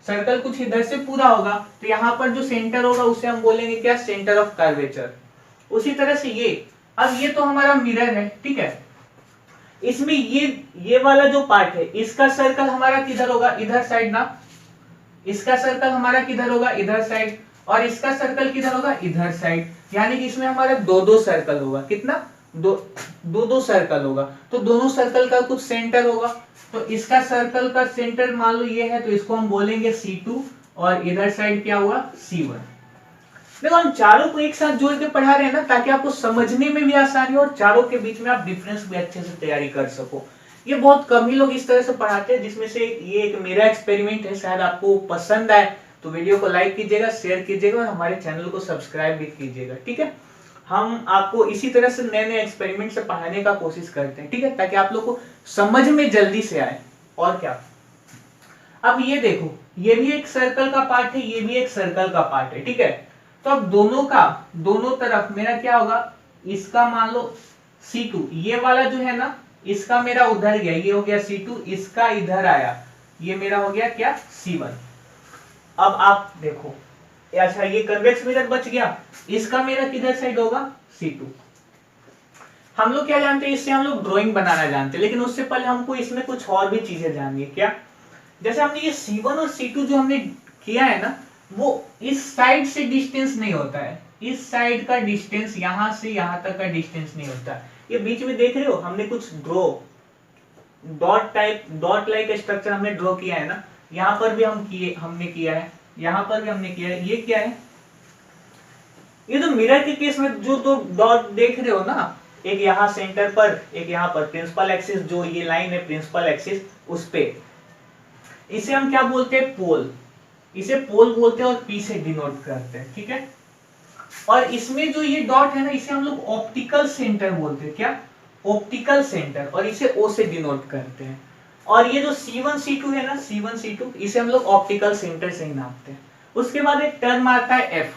सर्कल कुछ इधर से पूरा होगा, तो यहाँ पर जो सेंटर होगा उसे हम बोलेंगे क्या, सेंटर ऑफ कर्वेचर। उसी तरह से ये, अब ये तो हमारा मिरर है, ठीक है। इसमें ये वाला जो पार्ट है इसका सर्कल हमारा किधर होगा, इधर साइड ना। इसका सर्कल हमारा किधर होगा, इधर साइड। और इसका सर्कल किधर होगा, इधर साइड। यानी कि इसमें हमारा दो सर्कल होगा। कितना, दो सर्कल होगा। तो दोनों सर्कल का कुछ सेंटर होगा। तो इसका सर्कल का सेंटर मान लो ये है, तो इसको हम बोलेंगे C2 और इधर साइड क्या हुआ, C1। देखो हम चारों को एक साथ जोड़ के पढ़ा रहे हैं ना, ताकि आपको समझने में भी आसानी हो और चारों के बीच में आप डिफरेंस भी अच्छे से तैयारी कर सको। ये बहुत कम ही लोग इस तरह से पढ़ाते हैं, जिसमें से ये एक मेरा एक्सपेरिमेंट है। शायद आपको पसंद आए तो वीडियो को लाइक कीजिएगा, शेयर कीजिएगा और हमारे चैनल को सब्सक्राइब भी कीजिएगा, ठीक है। हम आपको इसी तरह से नए नए एक्सपेरिमेंट से पढ़ाने का कोशिश करते हैं, ठीक है, ताकि आप लोग को समझ में जल्दी से आए। और क्या, अब ये देखो, ये भी एक सर्कल का पार्ट है, ये भी एक सर्कल का पार्ट है, ठीक है। तो अब दोनों तरफ मेरा क्या होगा, इसका मान लो C2, ये वाला जो है ना इसका मेरा उधर गया, ये हो गया C2, इसका इधर आया, ये मेरा हो गया क्या, C1। अब आप देखो, अच्छा ये कन्वेक्स मिरर बच गया, इसका मेरा किधर साइड होगा, C2। हम लोग क्या जानते हैं, इससे हम लोग ड्राइंग बनाना जानते हैं, लेकिन उससे पहले हमको इसमें कुछ और भी चीजें जाननी है। क्या, जैसे हमने ये C1 और C2 जो हमने किया है ना, वो इस साइड से डिस्टेंस नहीं होता है। इस साइड का डिस्टेंस यहां से यहां तक का डिस्टेंस नहीं होता। ये बीच में देख रहे हो, हमने कुछ ड्रॉ डॉट लाइक स्ट्रक्चर हमने ड्रॉ किया है ना, यहाँ पर भी हमने किया है, यहाँ पर भी हमने किया है। ये क्या है, ये तो मिरर के केस में जो दो डॉट देख रहे हो ना, एक यहाँ सेंटर पर, एक यहाँ पर, प्रिंसिपल एक्सिस, जो ये लाइन है प्रिंसिपल एक्सिस, उस पे, इसे हम क्या बोलते हैं, पोल। इसे पोल बोलते हैं और P से डिनोट करते हैं, ठीक है। और इसमें जो ये डॉट है ना, इसे हम लोग ऑप्टिकल सेंटर बोलते हैं। क्या, ऑप्टिकल सेंटर, और इसे O से डिनोट करते हैं। और ये जो C1 C2 है ना, C1 C2, इसे हम लोग ऑप्टिकल सेंटर से ही नापते हैं। उसके बाद एक टर्म आता है F।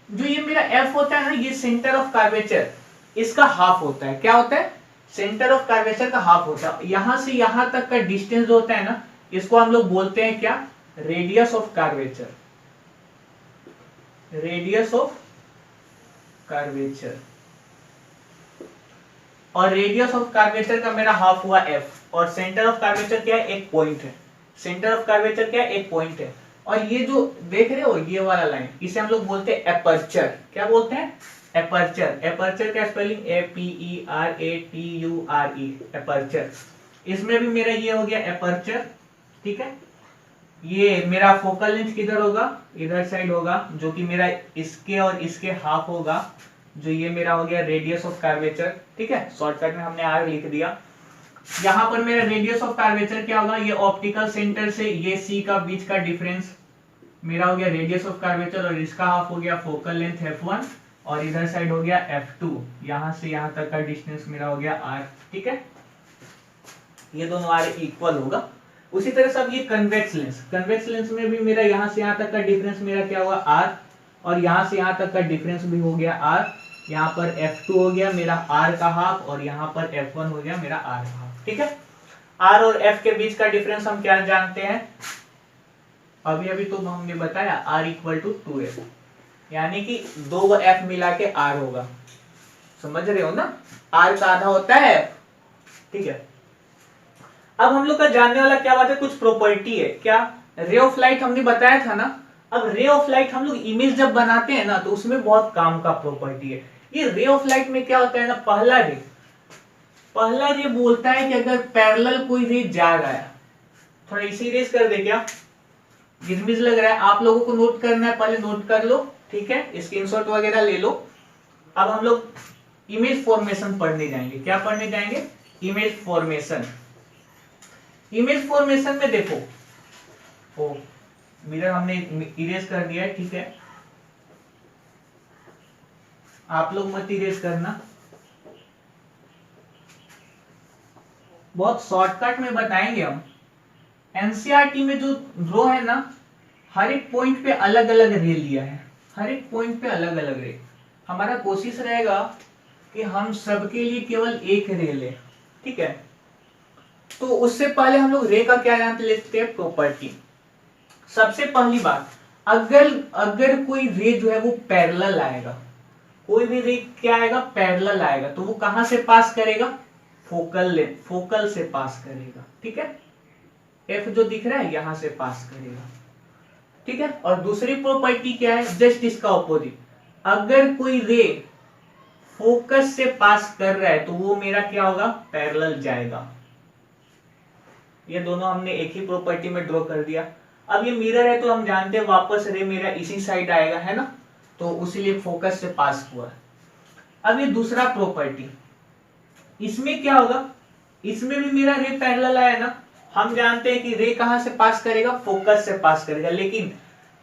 जो ये मेरा F होता है ना, ये सेंटर ऑफ कर्वेचर, इसका हाफ होता है। क्या होता है, सेंटर ऑफ कर्वेचर का हाफ होता है। यहां से यहां तक का डिस्टेंस जो होता है ना, इसको हम लोग बोलते हैं क्या, radius of curvature. Radius of curvature, और रेडियस ऑफ कर्वेचर का मेरा हाफ हुआ F। और सेंटर ऑफ कर्वेचर क्या है, एक पॉइंट है। सेंटर ऑफ कर्वेचर क्या है, एक पॉइंट है। और ये जो देख रहे हो ये वाला लाइन, इसे हम लोग बोलते हैं एपर्चर। क्या बोलते हैं, एपर्चर। एपर्चर का स्पेलिंग APERATURE, एपर्चर। इसमें भी मेरा ये हो गया एपर्चर, ठीक है। ये मेरा फोकल लेंथ किधर होगा, इधर साइड होगा, जो कि मेरा इसके और इसके हाफ होगा। जो ये मेरा हो गया रेडियस ऑफ कर्वेचर, ठीक है। शॉर्टकट में हमने R लिख दिया। यहाँ पर मेरा रेडियस ऑफ कर्वेचर क्या होगा, ये ऑप्टिकल सेंटर से ये C का बीच का डिफरेंस मेरा हो गया रेडियस ऑफ कर्वेचर, और इसका हाफ हो गया फोकल लेंथ F1, और इधर साइड हो गया F2। यहां से यहां तक का डिस्टेंस मेरा हो गया R, ठीक है। ये दोनों R इक्वल होगा। उसी तरह से अब ये कन्वेक्स लेंस, कन्वेक्स लेंस में भी मेरा यहां से यहां तक का डिफरेंस मेरा क्या हुआ, R, और यहां से यहां तक का डिफरेंस भी हो गया R। यहाँ पर F2 हो गया मेरा R का हाफ, और यहाँ पर F1 हो गया मेरा R का हाफ, ठीक है। R और F के बीच का डिफरेंस हम क्या जानते हैं, अभी अभी तो हमने बताया, R इक्वल टू 2F, यानी कि 2 F मिला के R होगा। समझ रहे हो ना, R का आधा होता है F, ठीक है। अब हम लोग का जानने वाला क्या बात है, कुछ प्रॉपर्टी है। क्या, रे ऑफ लाइट हमने बताया था ना। अब रे ऑफ लाइट हम लोग इमेज जब बनाते हैं ना, तो उसमें बहुत काम का प्रॉपर्टी है। ये रे ऑफ लाइट में क्या होता है ना, पहला रे बोलता है कि अगर पैरेलल कोई रे जा रहा है, थोड़ा इसी रेस कर दे, क्या गिजमिज लग रहा है, आप लोगों को नोट करना है, पहले नोट कर लो, ठीक है, स्क्रीनशॉट वगैरह ले लो। अब हम लोग इमेज फॉर्मेशन पढ़ने जाएंगे। क्या पढ़ने जाएंगे, इमेज फॉर्मेशन। इमेज फॉर्मेशन में देखो, ओ मिरर हमने इरेज कर दिया है, ठीक है, आप लोग मत इरेज करना, बहुत शॉर्टकट में बताएंगे हम। एनसीईआरटी में जो रो है ना, हर एक पॉइंट पे अलग अलग रे लिया है, हर एक पॉइंट पे अलग अलग रे। हमारा कोशिश रहेगा कि हम सबके लिए केवल एक रे ले, ठीक है। तो उससे पहले हम लोग रे का क्या जान लेते हैं, प्रॉपर्टी। सबसे पहली बात, अगर अगर कोई रे जो है वो पैरेलल आएगा, कोई भी रे क्या आएगा, पैरेलल आएगा, तो वो कहां से पास करेगा, फोकल से पास करेगा, ठीक है। एफ जो दिख रहा है यहां से पास करेगा, ठीक है। और दूसरी प्रॉपर्टी क्या है, जस्ट इसका ऑपोजिट, अगर कोई रे फोकस से पास कर रहा है तो वो मेरा क्या होगा, पैरेलल जाएगा। ये दोनों हमने एक ही प्रॉपर्टी में ड्रॉ कर दिया। अब ये मिरर है तो हम जानते हैं वापस रे मेरा इसी साइड आएगा, है ना, तो उसीलिए फोकस से पास हुआ। अब ये दूसरा प्रॉपर्टी, इसमें क्या होगा, इसमें भी मेरा रे पैरेलल आया ना, हम जानते हैं कि रे कहां से पास करेगा, फोकस से पास करेगा, लेकिन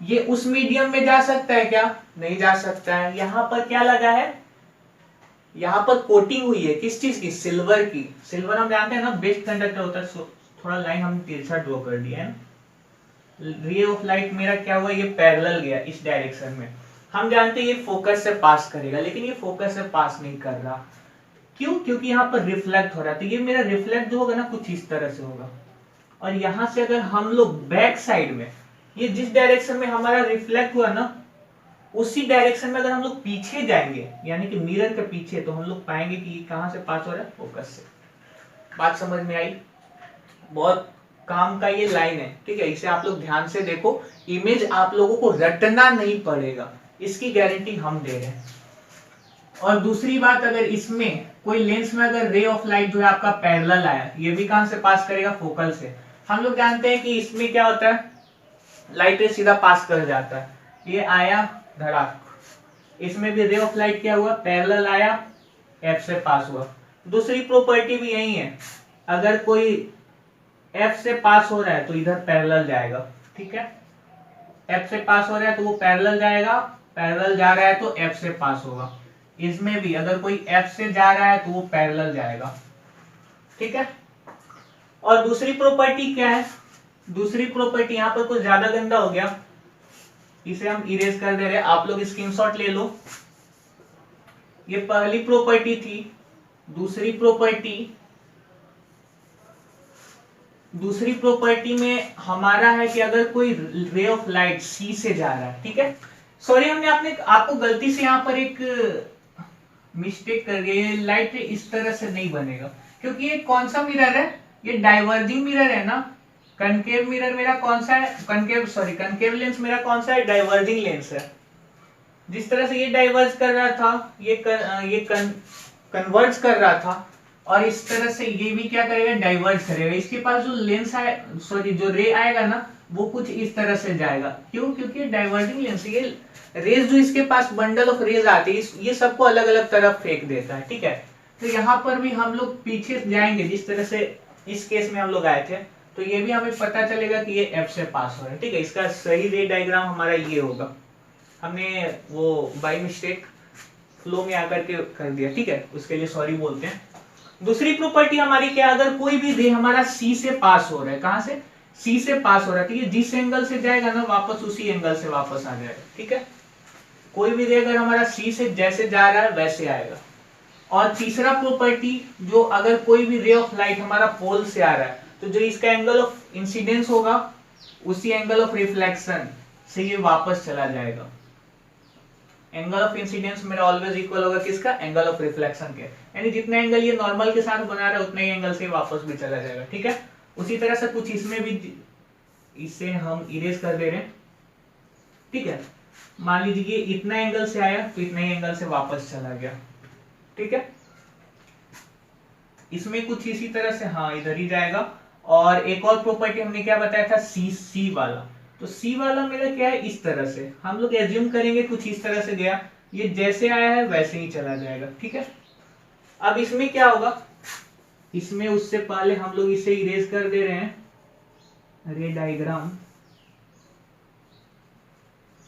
ये उस मीडियम में जा सकता है क्या, नहीं जा सकता है। यहां पर क्या लगा है, यहां पर कोटिंग हुई है, किस चीज की, सिल्वर की। सिल्वर हम जानते हैं ना बेस्ट कंडक्टर होता है। थोड़ा लाइन हम तिरछा ड्रॉ कर दिया है ना। रे ऑफ लाइट मेरा क्या हुआ, ये पैरेलल गया इस डायरेक्शन में, हम जानते हैं ये फोकस से पास करेगा, लेकिन ये फोकस से पास नहीं कर रहा, क्यों, क्योंकि यहाँ पर रिफ्लेक्ट हो रहा है। तो ये मेरा रिफ्लेक्ट जो होगा ना कुछ इस तरह से होगा, और यहां से अगर हम लोग बैक साइड में, ये जिस डायरेक्शन में हमारा रिफ्लेक्ट हुआ ना, उसी डायरेक्शन में अगर हम लोग पीछे जाएंगे, यानी कि मिरर के पीछे, तो हम लोग पाएंगे कि कहां से पास हो रहा है, फोकस से। बात समझ में आई, बहुत काम का ये लाइन है, ठीक है, इसे आप लोग ध्यान से देखो, इमेज आप लोगों को रटना नहीं पड़ेगा, इसकी गारंटी हम दे रहे हैं। और दूसरी बात, अगर इसमें कोई लेंस में अगर रे ऑफ लाइट जो है आपका पैरेलल आया, ये भी कहां से पास करेगा, फोकल से। हम लोग जानते हैं कि इसमें क्या होता है, लाइट रे सीधा पास कर जाता है, ये आया धड़ाक, इसमें भी रे ऑफ लाइट क्या हुआ, पैरेलल आया, एफ से पास हुआ। दूसरी प्रॉपर्टी भी यही है, अगर कोई एफ से पास हो रहा है तो इधर पैरेलल जाएगा, ठीक है, एफ से पास हो रहा है तो वो पैरेलल जाएगा, पैरेलल जा रहा है तो एफ से पास होगा। इसमें भी अगर कोई एफ से जा रहा है तो वो पैरेलल जाएगा, ठीक है। और दूसरी प्रॉपर्टी क्या है, दूसरी प्रॉपर्टी, यहां पर कुछ ज्यादा गंदा हो गया, इसे हम इरेज कर दे रहे हैं, आप लोग स्क्रीनशॉट ले लो। ये पहली प्रॉपर्टी थी। दूसरी प्रॉपर्टी में हमारा है कि अगर कोई रे ऑफ लाइट सी से जा रहा है, ठीक है, सॉरी हमने आपको गलती से यहाँ पर एक मिस्टेक कर गई, ये लाइट इस तरह से नहीं बनेगा, क्योंकि ये कौन सा मिरर है, ये डाइवर्जिंग मिरर है ना। कनकेव मिरर मेरा कौन सा है, कनकेव लेंस मेरा कौन सा है, डाइवर्जिंग लेंस है। जिस तरह से ये डाइवर्ज कर रहा था, ये कन्वर्ज कर रहा था, और इस तरह से ये भी क्या करेगा, डाइवर्ज करेगा। इसके पास जो लेंस है, सॉरी जो रे आएगा ना, वो कुछ इस तरह से जाएगा, क्यों, क्योंकि डाइवर्जिंग लेंस, ये रेज जो इसके पास बंडल ऑफ रेज आती है, ये सबको अलग अलग तरफ फेंक देता है, ठीक है। तो यहाँ पर भी हम लोग पीछे जाएंगे, जिस तरह से इस केस में हम लोग आए थे, तो ये भी हमें पता चलेगा कि ये एफ से पास हो रहा है, ठीक है। इसका सही रे डायग्राम हमारा ये होगा, हमने वो बाय मिस्टेक फ्लो में आकर के कर दिया, ठीक है, उसके लिए सॉरी बोलते हैं। दूसरी प्रॉपर्टी हमारी क्या, अगर कोई भी रे हमारा सी से पास हो रहा है, कहां से, सी से पास हो रहा है, तो ये जिस एंगल से जाएगा ना, वापस उसी एंगल से वापस आ जाएगा, ठीक है। कोई भी रे अगर हमारा सी से जैसे जा रहा है वैसे आएगा। और तीसरा प्रॉपर्टी, जो अगर कोई भी रे ऑफ लाइट हमारा पोल से आ रहा है, तो जो इसका एंगल ऑफ इंसिडेंस होगा, उसी एंगल ऑफ रिफ्लेक्शन से ये वापस चला जाएगा। एंगल ऑफ इंसिडेंस मेरा ऑलवेज इक्वल होगा किसका, एंगल ऑफ रिफ्लेक्शन के, यानी जितना एंगल ये नॉर्मल के साथ बना रहा है उतना ही एंगल से वापस भी चला जाएगा, ठीक है। उसी तरह से कुछ इसमें भी, इसे हम इरेज कर दे रहे हैं, ठीक है। मान लीजिए इतना एंगल से आया तो इतना ही एंगल से वापस चला गया, ठीक है। इसमें कुछ इसी तरह से, हाँ इधर ही जाएगा। और एक और प्रॉपर्टी हमने क्या बताया था, सी वाला, तो सी वाला मेरा क्या है, इस तरह से हम लोग एज्यूम करेंगे कुछ इस तरह से गया, ये जैसे आया है वैसे ही चला जाएगा, ठीक है। अब इसमें क्या होगा, इसमें उससे पहले हम लोग इसे इरेज कर दे रहे हैं रे डायग्राम,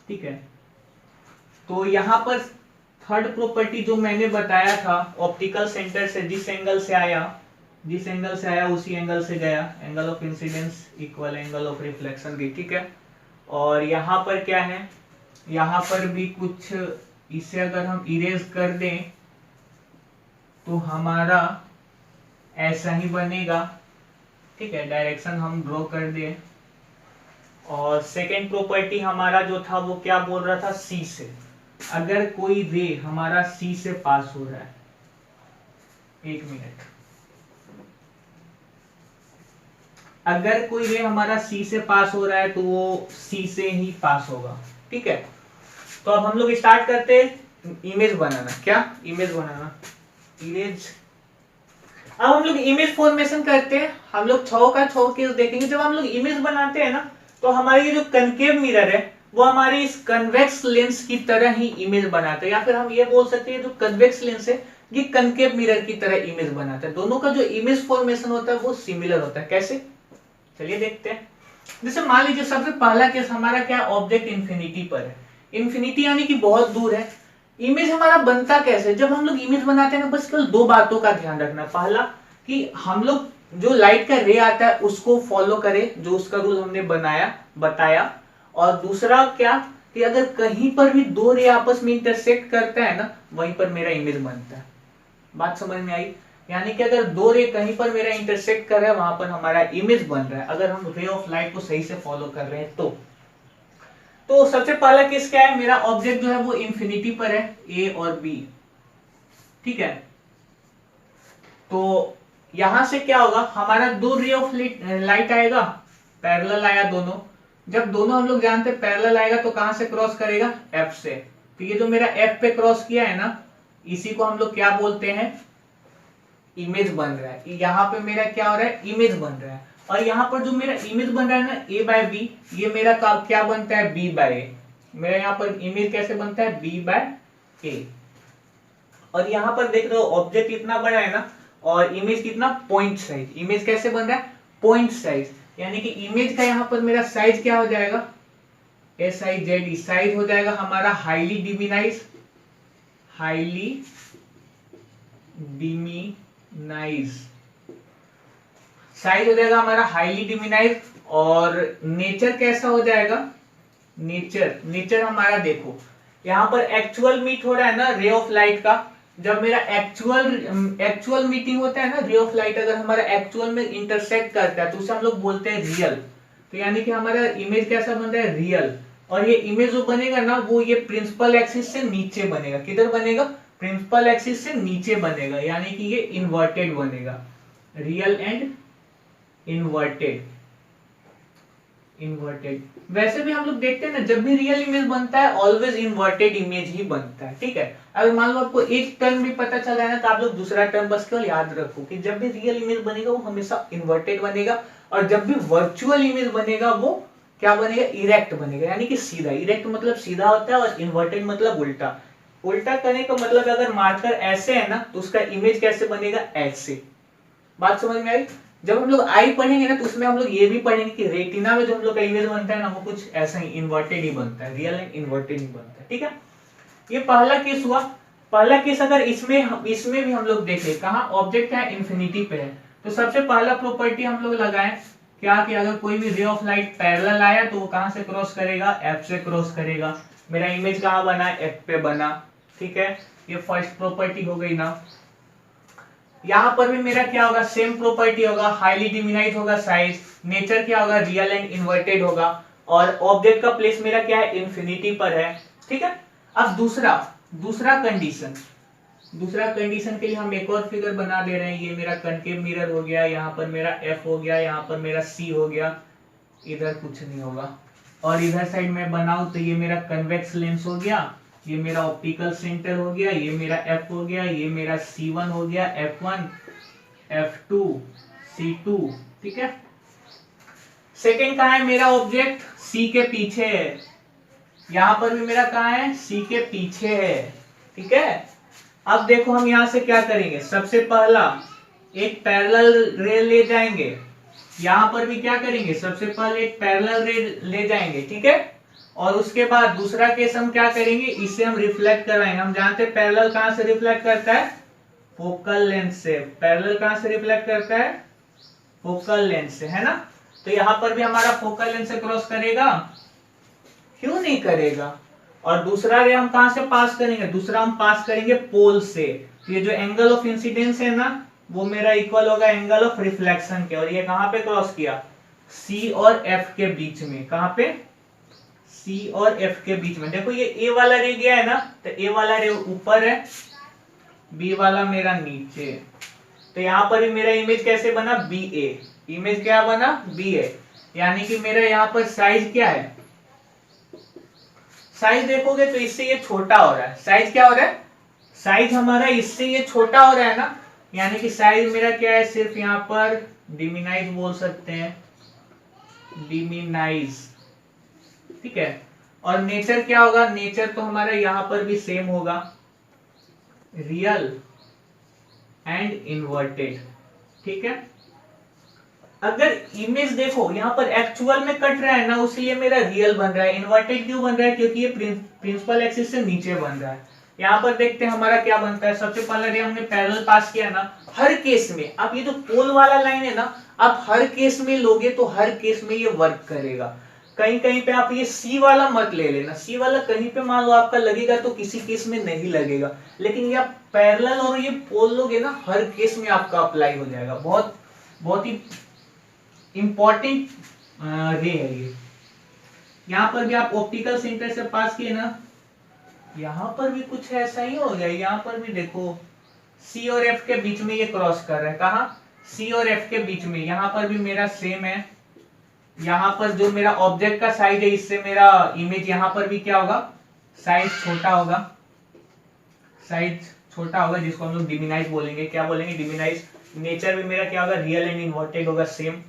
ठीक है। तो यहाँ पर थर्ड प्रॉपर्टी जो मैंने बताया था, ऑप्टिकल सेंटर से जिस एंगल से आया उसी एंगल से गया, angle of incidence equal angle of reflection की, ठीक है। और यहाँ पर क्या है, यहाँ पर भी कुछ, इसे अगर हम इरेज कर दें तो हमारा ऐसा ही बनेगा, ठीक है। डायरेक्शन हम ड्रॉ कर दें। और सेकेंड प्रॉपर्टी हमारा जो था वो क्या बोल रहा था, सी से अगर कोई रे हमारा सी से पास हो रहा है, एक मिनट, अगर कोई रे हमारा सी से पास हो रहा है तो वो सी से ही पास होगा, ठीक है। तो अब हम लोग स्टार्ट करते हैं इमेज बनाना। क्या इमेज बनाना, इमेज। अब हम लोग इमेज फॉर्मेशन करते हैं। हम लोग 6 का 6 केस देखेंगे। जब हम लोग इमेज बनाते हैं ना, तो हमारी जो कनकेव मिरर है वो हमारे इस कन्वेक्स लेंस की तरह ही इमेज बनाते हैं, या फिर हम ये बोल सकते हैं जो कन्वेक्स लेंस है ये कनकेव मिरर की तरह इमेज बनाता है। दोनों का जो इमेज फॉर्मेशन होता है वो सिमिलर होता है। कैसे, चलिए देखते हैं। जैसे मान लीजिए सबसे पहला केस हमारा क्या, ऑब्जेक्ट इंफिनिटी पर है। इंफिनिटी यानी कि बहुत दूर है। इमेज हमारा बनता कैसे, जब हम लोग इमेज बनाते हैं ना, बस केवल 2 बातों का ध्यान रखना। पहला कि हम लोग जो लाइट का रे आता है उसको फॉलो करें, जो उसका रूल हमने बताया। और दूसरा क्या कि अगर कहीं पर भी 2 रे आपस में इंटरसेक्ट करता है ना, वहीं पर मेरा इमेज बनता है। बात समझ में आई? यानी कि अगर 2 रे कहीं पर मेरा इंटरसेक्ट कर रहा है, वहां पर हमारा इमेज बन रहा है, अगर हम रे ऑफ लाइट को सही से फॉलो कर रहे हैं तो सबसे पहला केस क्या है, मेरा ऑब्जेक्ट जो है वो इंफिनिटी पर है, ए और बी, ठीक है। तो यहां से क्या होगा, हमारा 2 रे ऑफ लाइट आएगा, पैरेलल आया दोनों। जब दोनों हम लोग जानते हैं पैरेलल आएगा तो कहां से क्रॉस करेगा, एफ से। तो ये जो मेरा एफ पे क्रॉस किया है ना, इसी को हम लोग क्या बोलते हैं, इमेज बन रहा है। यहाँ पे मेरा क्या हो रहा है, इमेज बन रहा है। और यहाँ पर जो मेरा इमेज बन रहा है ना, ए बाय बी, ये मेरा क्या बनता है, बी बाय ए। मेरा यहाँ पर इमेज कैसे बनता है, बी बाय ए। और यहाँ पर देख रहे हो ऑब्जेक्ट इतना बड़ा है ना, और इमेज कितना, पॉइंट साइज। इमेज कैसे बन रहा है, पॉइंट साइज। यानी कि इमेज का यहाँ पर मेरा साइज क्या हो जाएगा, SIZ, साइज हो जाएगा हमारा हाईली डिमिनाइज, साइज हो जाएगा हमारा हाईली डिमिनाइज। और नेचर कैसा हो जाएगा, नेचर हमारा, देखो यहाँ पर एक्चुअल मीट हो रहा है ना रे ऑफ लाइट का। जब मेरा एक्चुअल मीटिंग होता है ना, रे ऑफ लाइट अगर हमारा एक्चुअल में इंटरसेक्ट करता है तो उसे हम लोग बोलते हैं रियल। तो यानी कि हमारा इमेज कैसा बन रहा है, रियल। और ये इमेज जो बनेगा ना, वो ये प्रिंसिपल एक्सिस से नीचे बनेगा। किधर बनेगा, प्रिंसिपल एक्सिस से नीचे बनेगा, यानी कि ये इन्वर्टेड बनेगा, रियल एंड इन्वर्टेड। वैसे भी हम लोग देखते हैं ना, जब भी रियल इमेज बनता है ऑलवेज इन्वर्टेड इमेज ही बनता है, ठीक है। अगर मान लो आपको एक टर्म भी पता चल रहा है ना, तो आप लोग दूसरा टर्म बस केवल याद रखो कि जब भी रियल इमेज बनेगा वो हमेशा इन्वर्टेड बनेगा, और जब भी वर्चुअल इमेज बनेगा वो क्या बनेगा, इरेक्ट बनेगा, यानी कि सीधा। इरेक्ट मतलब सीधा होता है, और इन्वर्टेड मतलब उल्टा। उल्टा करने का मतलब अगर मार्कर ऐसे है ना, तो उसका इमेज कैसे बनेगा, ऐसे। बात समझ में आई? जब हम लोग आई पढ़ेंगे ना, तो उसमें हम लोग ये भी पढ़ेंगे कि रेटिना में जो हम लोग का इमेज बनता है ना, वो कुछ ऐसा ही इन्वर्टेड ही बनता है, रियल एंड इन्वर्टेड ही बनता है, ठीक है। ये पहला केस हुआ। पहला केस अगर इसमें भी हम लोग देखें, कहा ऑब्जेक्ट है इन्फिनिटी पे है, तो सबसे पहला प्रॉपर्टी हम लोग लगाए क्या कि अगर कोई भी रे ऑफ लाइट पैरेलल आया तो वो कहां से क्रॉस करेगा, एफ से क्रॉस करेगा। मेरा इमेज कहां बना, एफ पे बना, ठीक है। ये फर्स्ट प्रॉपर्टी हो गई ना। यहां पर भी मेरा क्या होगा, सेम प्रॉपर्टी होगा, हाईली डिमिनाइज होगा साइज, नेचर क्या होगा, रियल एंड इन्वर्टेड होगा, और ऑब्जेक्ट का प्लेस मेरा क्या है, इन्फिनिटी पर है, ठीक है। अब दूसरा कंडीशन के लिए हम एक और फिगर बना दे रहे हैं। ये मेरा कनकेव मिरर हो गया, यहाँ पर मेरा एफ हो गया, यहाँ पर मेरा सी हो गया, इधर कुछ नहीं होगा। और इधर साइड में बनाऊं तो ये मेरा कन्वेक्स लेंस हो गया, ये मेरा ऑप्टिकल सेंटर हो गया, ये मेरा एफ हो गया, ये मेरा C1 हो गया, F1 F2 C2, ठीक है। सेकेंड कहाँ है मेरा ऑब्जेक्ट, C के पीछे है। यहां पर भी मेरा कहाँ है, C के पीछे है, ठीक है। अब देखो हम यहां से क्या करेंगे, सबसे पहला एक पैरेलल रे ले जाएंगे, यहां पर भी क्या करेंगे, सबसे पहले एक पैरेलल रे ले जाएंगे, ठीक है। और उसके बाद दूसरा केस हम क्या करेंगे, इसे हम रिफ्लेक्ट करवाएंगे। हम जानते हैं पैरेलल कहां से रिफ्लेक्ट करता है, फोकल लेंथ से। पैरेलल कहां से रिफ्लेक्ट करता है, फोकल लेंथ से, है ना। तो यहां पर भी हमारा फोकल लेंथ से क्रॉस करेगा, क्यों नहीं करेगा। और दूसरा रे हम कहां से पास करेंगे, दूसरा हम पास करेंगे पोल से। तो ये जो एंगल ऑफ इंसिडेंस है ना, वो मेरा इक्वल होगा एंगल ऑफ रिफ्लेक्शन के। और ये कहां पे क्रॉस किया, सी और एफ के बीच में। कहां पे, सी और एफ के बीच में। देखो ये ए वाला रे गया है ना, तो ए वाला रे ऊपर है, बी वाला मेरा नीचे। तो यहां पर भी मेरा इमेज कैसे बना, बी ए। इमेज क्या बना, बी ए। यानी कि मेरा यहाँ पर साइज क्या है, साइज देखोगे तो इससे ये छोटा हो रहा है। साइज क्या हो रहा है, साइज हमारा इससे ये छोटा हो रहा है ना। यानी कि साइज मेरा क्या है, सिर्फ यहाँ पर डिमिनाइज बोल सकते हैं, डिमिनाइज, ठीक है। और नेचर क्या होगा, नेचर तो हमारा यहां पर भी सेम होगा, रियल एंड इन्वर्टेड, ठीक है। अगर इमेज देखो यहाँ पर एक्चुअल में कट रहा है ना, उसलिए मेरा रियल बन रहा है। इन्वर्टेड क्यों बन रहा है, क्योंकि ये प्रिंसिपल एक्सिस से नीचे बन रहा है। यहाँ पर देखते हैं हमारा क्या बनता है। सबसे पहले रे हमने पैरेलल पास किया ना, हर केस में। अब ये जो पोल वाला लाइन है ना, आप हर केस में लोगे तो हर केस में ये वर्क करेगा। कहीं कहीं पे आप ये सी वाला मत ले लेना, सी वाला कहीं पे मान लो आपका लगेगा तो किसी केस में नहीं लगेगा। लेकिन ये आप पैरेलल और ये पोल लोगे ना, हर केस में आपका अप्लाई हो जाएगा। बहुत बहुत ही इंपॉर्टेंट रे है ये। यहां पर भी आप ऑप्टिकल सेंटर से पास किए ना, यहां पर भी कुछ ऐसा ही हो गया। यहां पर भी देखो सी और एफ के बीच में ये क्रॉस कर रहा है, कहा, सी और एफ के बीच में। यहां पर भी मेरा सेम है। यहां पर जो मेरा ऑब्जेक्ट का साइज है, इससे मेरा इमेज यहां पर भी क्या होगा, साइज छोटा होगा, साइज छोटा होगा, जिसको हम लोग डिमिनाइज बोलेंगे। क्या बोलेंगे, डिमिनाइज। नेचर भी मेरा क्या होगा, रियल एंड इन्वर्टेड होगा, सेम।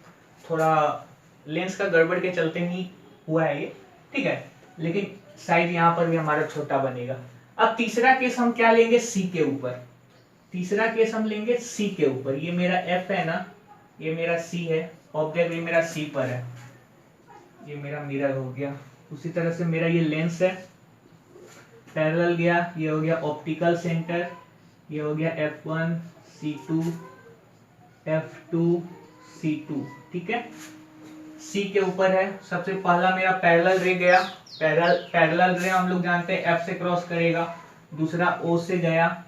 थोड़ा लेंस का गड़बड़ के चलते नहीं हुआ है ये, ठीक है। लेकिन साइज यहाँ पर भी हमारा छोटा बनेगा। अब तीसरा केस हम क्या लेंगे, सी के ऊपर। तीसरा केस हम लेंगे सी के ऊपर। ये मेरा एफ है ना, ये मेरा सी है, ऑब्जेक्ट भी मेरा सी पर है, ये मेरा मिरर हो गया। उसी तरह से मेरा ये लेंस है, पैरेलल गया, ये हो गया ऑप्टिकल सेंटर, ये हो गया F1 C2 F2 C2, ठीक है। सी के ऊपर है। सबसे पहला मेरा पैरेलल रे गया, पैरेलल रे हम लोग जानते हैं एफ से क्रॉस करेगा। दूसरा ओ से गया,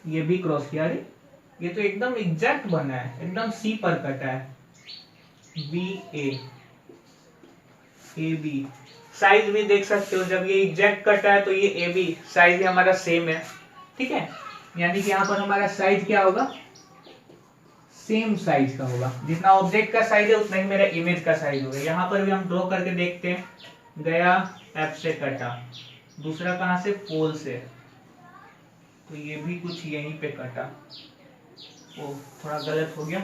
ये भी क्रॉस किया। अरे ये तो एकदम एग्जैक्ट बना है, एकदम सी पर कटा है, बी ए बी। साइज भी देख सकते हो, जब ये एग्जैक्ट कटा है तो ये ए बी साइज भी हमारा सेम है, ठीक है। यानी कि यहाँ पर हमारा साइज क्या होगा, सेम साइज का होगा। जितना ऑब्जेक्ट का साइज है उतना ही मेरा इमेज का साइज होगा। यहाँ पर भी हम ड्रॉ करके देखते हैं, गया एफ से कटा, दूसरा कहाँ से, पोल से, तो ये भी कुछ यहीं पे कटा। ओ थोड़ा गलत हो गया,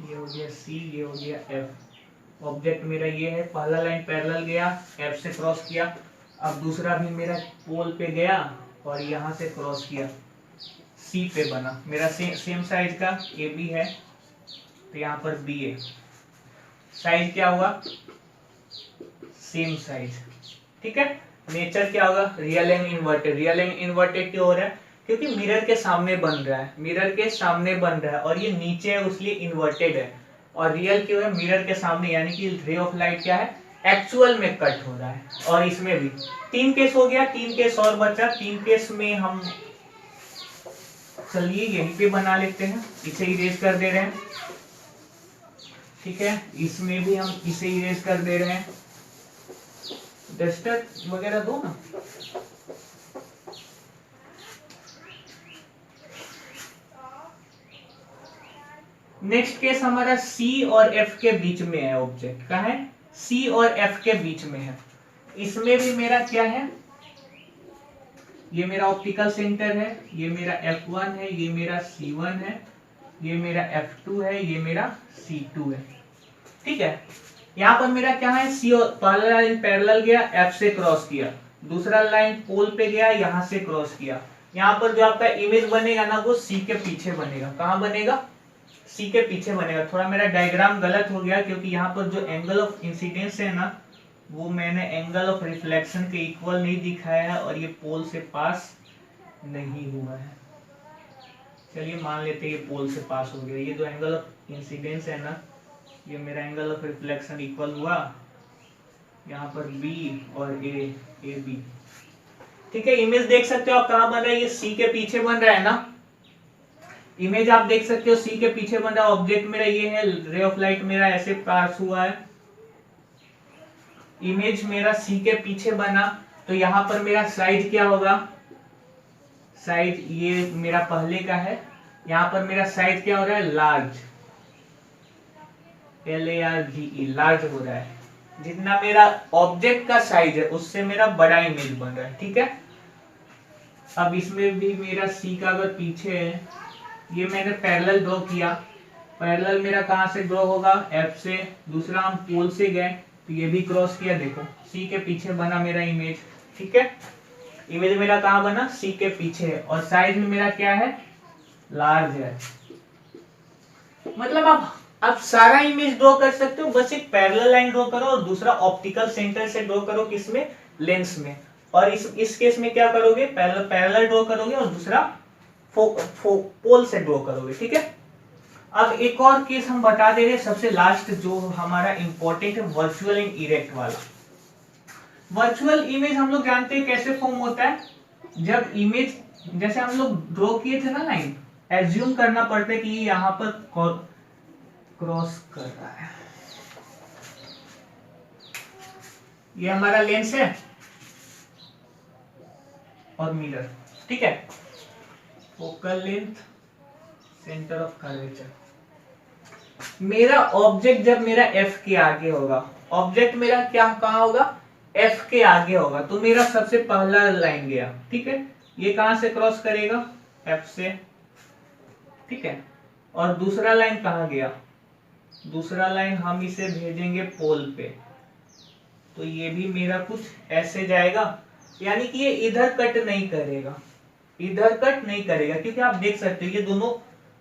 ये हो गया सी, ये हो गया एफ। ऑब्जेक्ट मेरा ये है, पहला लाइन पैरेलल गया, एफ से क्रॉस किया। अब दूसरा भी मेरा पोल पे गया और यहाँ से क्रॉस किया, सी पे बना। मेरा सेम साइज का ए बी है, तो यहाँ पर बी है। साइज क्या हुआ, सेम साइज, ठीक है। नेचर क्या होगा, real and inverted. Real and inverted क्यों हो रहा है, क्योंकि मिरर के सामने बन रहा है, मिरर के सामने बन रहा है, और ये नीचे है उसलिए इन्वर्टेड है। और रियल क्यों है, मिरर के सामने, यानी कि रे ऑफ लाइट क्या है, एक्चुअल में कट हो रहा है। और इसमें भी 3 केस हो गया, 3 केस और बचा। 3 केस में हम चलिए यहीं पे बना लेते हैं, इसे इरेज कर दे रहे हैं, ठीक है। इसमें भी हम इसे इरेज कर दे रहे हैं। डस्टर वगैरह दो ना। नेक्स्ट केस हमारा C और F के बीच में है, ऑब्जेक्ट कहाँ है, C और F के बीच में है। इसमें भी मेरा क्या है, ये मेरा ऑप्टिकल सेंटर है, ये मेरा F1 है, ये मेरा C1 है, ये मेरा F2 है, ये मेरा C2 है, ठीक है। यहाँ पर मेरा क्या है, सी और पहला लाइन पैरेलल गया, F से क्रॉस किया। दूसरा लाइन पोल पे गया, यहाँ से क्रॉस किया। यहाँ पर जो आपका इमेज बनेगा ना वो सी के पीछे बनेगा। कहाँ बनेगा? सी के पीछे बनेगा। थोड़ा मेरा डायग्राम गलत हो गया क्योंकि यहाँ पर जो एंगल ऑफ इंसिडेंस है ना वो मैंने एंगल ऑफ रिफ्लेक्शन के इक्वल नहीं दिखाया है और ये पोल से पास नहीं हुआ है। चलिए मान लेते हैं ये पोल से पास हो गया। ये जो एंगल ऑफ इंसिडेंस है ना ये मेरा एंगल ऑफ रिफ्लेक्शन इक्वल हुआ यहाँ पर बी और ए बी। ठीक है, इमेज देख सकते हो आप कहाँ बन रहा है? ये सी के पीछे बन रहा है ना। इमेज आप देख सकते हो सी के पीछे बन रहा है। ऑब्जेक्ट मेरा ये है, रे ऑफ लाइट मेरा ऐसे पास हुआ है, इमेज मेरा सी के पीछे बना। तो यहाँ पर मेरा साइज क्या होगा? साइज ये मेरा पहले का है, यहाँ पर मेरा साइज क्या हो रहा है? लार्ज, LARGE, लार्ज हो रहा है। जितना मेरा ऑब्जेक्ट का साइज है उससे मेरा बड़ा इमेज बन रहा है। ठीक है, अब इसमें भी मेरा सी का अगर पीछे है, ये मैंने पैरेलल ड्रॉ किया। पैरेलल मेरा कहाँ से ड्रॉ होगा? एफ से। दूसरा हम पोल से गए तो ये भी क्रॉस किया। देखो सी के पीछे बना मेरा इमेज। ठीक है, इमेज मेरा कहाँ बना? सी के पीछे है और साइज में मेरा क्या है? लार्ज है। मतलब आप सारा इमेज ड्रॉ कर सकते हो, बस एक पैरेलल लाइन ड्रॉ करो और दूसरा ऑप्टिकल सेंटर से ड्रॉ करो। किसमें? लेंस में। और इस केस में क्या करोगे? पैरेलल ड्रॉ करोगे और दूसरा पोल से ड्रॉ करोगे। ठीक है, अब एक और केस हम बता दे रहे, सबसे लास्ट जो हमारा इंपॉर्टेंट है, वर्चुअल एंड इरेक्ट वाला। वर्चुअल इमेज हम लोग जानते हैं कैसे फॉर्म होता है। जब इमेज जैसे हम लोग ड्रॉ किए थे ना लाइन, एज्यूम करना पड़ता है कि ये यहाँ पर क्रॉस कर रहा है। ये हमारा लेंस है और मिरर। ठीक है, focal length, centre of curvature. मेरा ऑब्जेक्ट जब मेरा एफ के आगे होगा, ऑब्जेक्ट मेरा क्या कहाँ होगा? एफ के आगे होगा, तो मेरा सबसे पहला लाइन गया। ठीक है, ये कहां से क्रॉस करेगा? एफ से। ठीक है, और दूसरा लाइन कहाँ गया? दूसरा लाइन हम इसे भेजेंगे पोल पे, तो ये भी मेरा कुछ ऐसे जाएगा। यानी कि ये इधर कट नहीं करेगा, इधर कट नहीं करेगा, क्योंकि आप देख सकते हो ये दोनों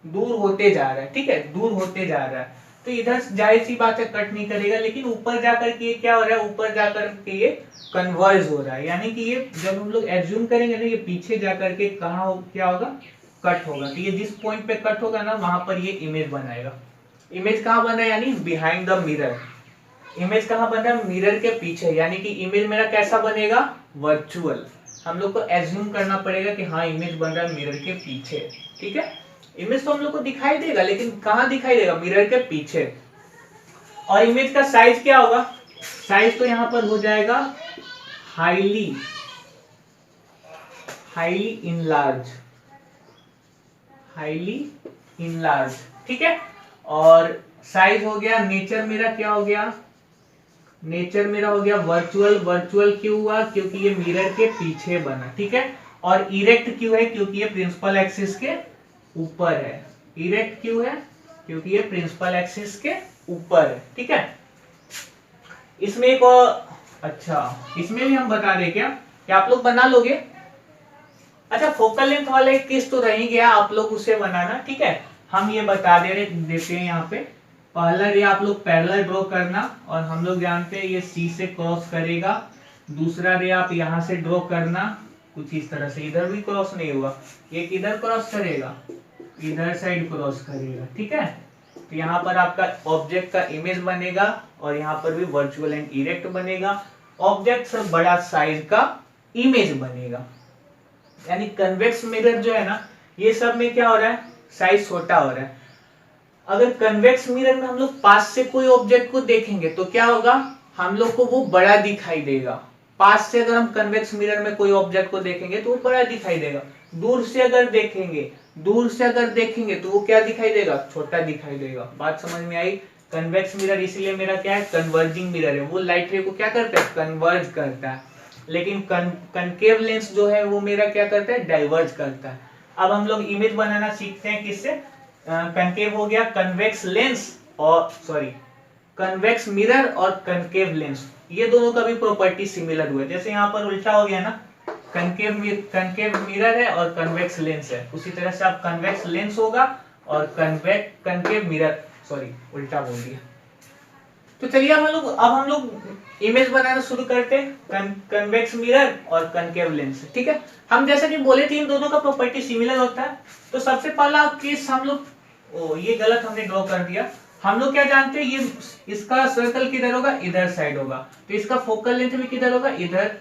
दूर होते जा रहा है। ठीक है, दूर होते जा रहा है, तो इधर जाहिर सी बात है कट नहीं करेगा। लेकिन ऊपर जाकर के ये क्या हो रहा है? ऊपर जाकर के ये कन्वर्ज हो रहा है। यानी कि ये जब हम लोग एज्यूम करेंगे ना, ये पीछे जाकर के कहाँ क्या होगा? कट होगा। तो ये जिस पॉइंट पे कट होगा ना वहां पर ये इमेज बनाएगा। इमेज कहाँ बन रहा है? यानी बिहाइंड द मिरर। इमेज कहाँ बन रहा है? मिरर के पीछे। यानी कि इमेज मेरा कैसा बनेगा? वर्चुअल। हम लोग को एज्यूम करना पड़ेगा कि हाँ इमेज बन रहा है मिरर के पीछे। ठीक है, इमेज तो हम लोग को दिखाई देगा, लेकिन कहाँ दिखाई देगा? मिरर के पीछे। और इमेज का साइज क्या होगा? साइज तो यहाँ पर हो जाएगा हाईली इनलार्ज, हाईली इनलार्ज। ठीक है, और साइज हो गया। नेचर मेरा क्या हो गया? नेचर मेरा हो गया वर्चुअल। वर्चुअल क्यों हुआ? क्योंकि ये मिरर के पीछे बना। ठीक है, और इरेक्ट क्यों है? क्योंकि ये प्रिंसिपल एक्सिस के ऊपर है। इरेक्ट क्यों है? क्योंकि ये प्रिंसिपल एक्सिस के ऊपर है। ठीक है, इसमें एक और इसमें भी हम बता दें क्या आप लोग बना लोगे? अच्छा, फोकल लेंथ वाला एक केस तो रह ही गया, आप लोग उसे बनाना। ठीक है, हम ये बता देते हैं यहाँ पे। पहला रे आप लोग पैरेलल ड्रॉ करना, और हम लोग जानते हैं ये सी से क्रॉस करेगा। दूसरा रे आप यहाँ से ड्रॉ करना कुछ इस तरह से। इधर भी क्रॉस नहीं हुआ, एक इधर क्रॉस करेगा, इधर साइड क्रॉस करेगा। ठीक है, तो यहाँ पर आपका ऑब्जेक्ट का इमेज बनेगा और यहाँ पर भी वर्चुअल एंड इरेक्ट बनेगा। ऑब्जेक्ट से बड़ा साइज का इमेज बनेगा। यानी कन्वेक्स मिरर जो है ना, ये सब में क्या हो रहा है? साइज छोटा हो रहा है। अगर कन्वेक्स मिरर में हम लोग पास से कोई ऑब्जेक्ट को देखेंगे तो क्या होगा? हम लोग को वो बड़ा दिखाई देगा। पास से अगर हम कन्वेक्स मिरर में कोई ऑब्जेक्ट को देखेंगे तो वो बड़ा दिखाई देगा। दूर से अगर देखेंगे तो वो क्या दिखाई देगा? छोटा दिखाई देगा। बात समझ में आई? कन्वेक्स मिरर इसलिए मेरा क्या है? कन्वर्जिंग मिरर है। वो लाइट रे को क्या करता है? कन्वर्ज करता है। लेकिन कनकेव लेंस जो है वो मेरा क्या करता है? डाइवर्ज करता है। अब हम लोग इमेज बनाना सीखते हैं किससे? कनकेव हो गया कन्वेक्स लेंस, और कन्वेक्स मिरर और कनकेव लेंस, ये दोनों का भी प्रॉपर्टी सिमिलर हुआ है। जैसे यहाँ पर उल्टा हो गया ना, कनकेव मिरर है और कन्वेक्स लेंस है, उसी तरह से आप कन्वेक्स लेंस होगा और कनकेव मिरर, सॉरी उल्टा बोल दिया। तो चलिए अब हम लोग इमेज बनाना शुरू करते हैं कन्वेक्स मिरर और कनकेव लेंस, ठीक है। हम जैसा कि बोले थे इन दोनों का प्रॉपर्टी सिमिलर होता है। तो सबसे पहला केस हम लोग, ये गलत हमने ड्रॉ कर दिया। हम लोग क्या जानते हैं, ये इसका सर्कल किधर होगा, इधर साइड होगा, तो इसका फोकल लेंथ भी किधर होगा, इधर।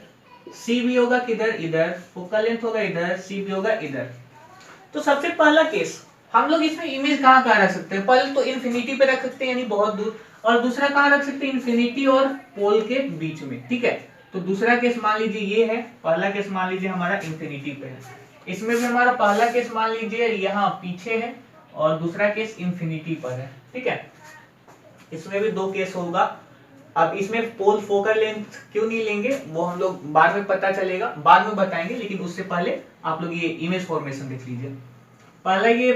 सी भी होगा किधर, इधर। फोकल लेंथ होगा इधर, सी भी होगा इधर। तो सबसे पहला केस हम लोग इसमें इमेज कहाँ कहाँ रख सकते हैं, पहले तो इन्फिनिटी पे रख सकते हैं यानी बहुत दूर, और दूसरा कहाँ रख सकते हैं, इन्फिनिटी और पोल के बीच में, ठीक है। तो दूसरा केस मान लीजिए ये है, पहला केस मान लीजिए हमारा इन्फिनिटी पे है। इसमें भी हमारा पहला केस मान लीजिए यहाँ पीछे है और दूसरा केस इन्फिनिटी पर है, ठीक है। इसमें भी दो केस होगा। अब इसमें पोल फोकल लेंथ क्यों नहीं लेंगे वो हम लोग बाद में पता चलेगा, बाद में बताएंगे, लेकिन उससे पहले आप लोग ये इमेज फॉर्मेशन देख लीजिए। पहला ये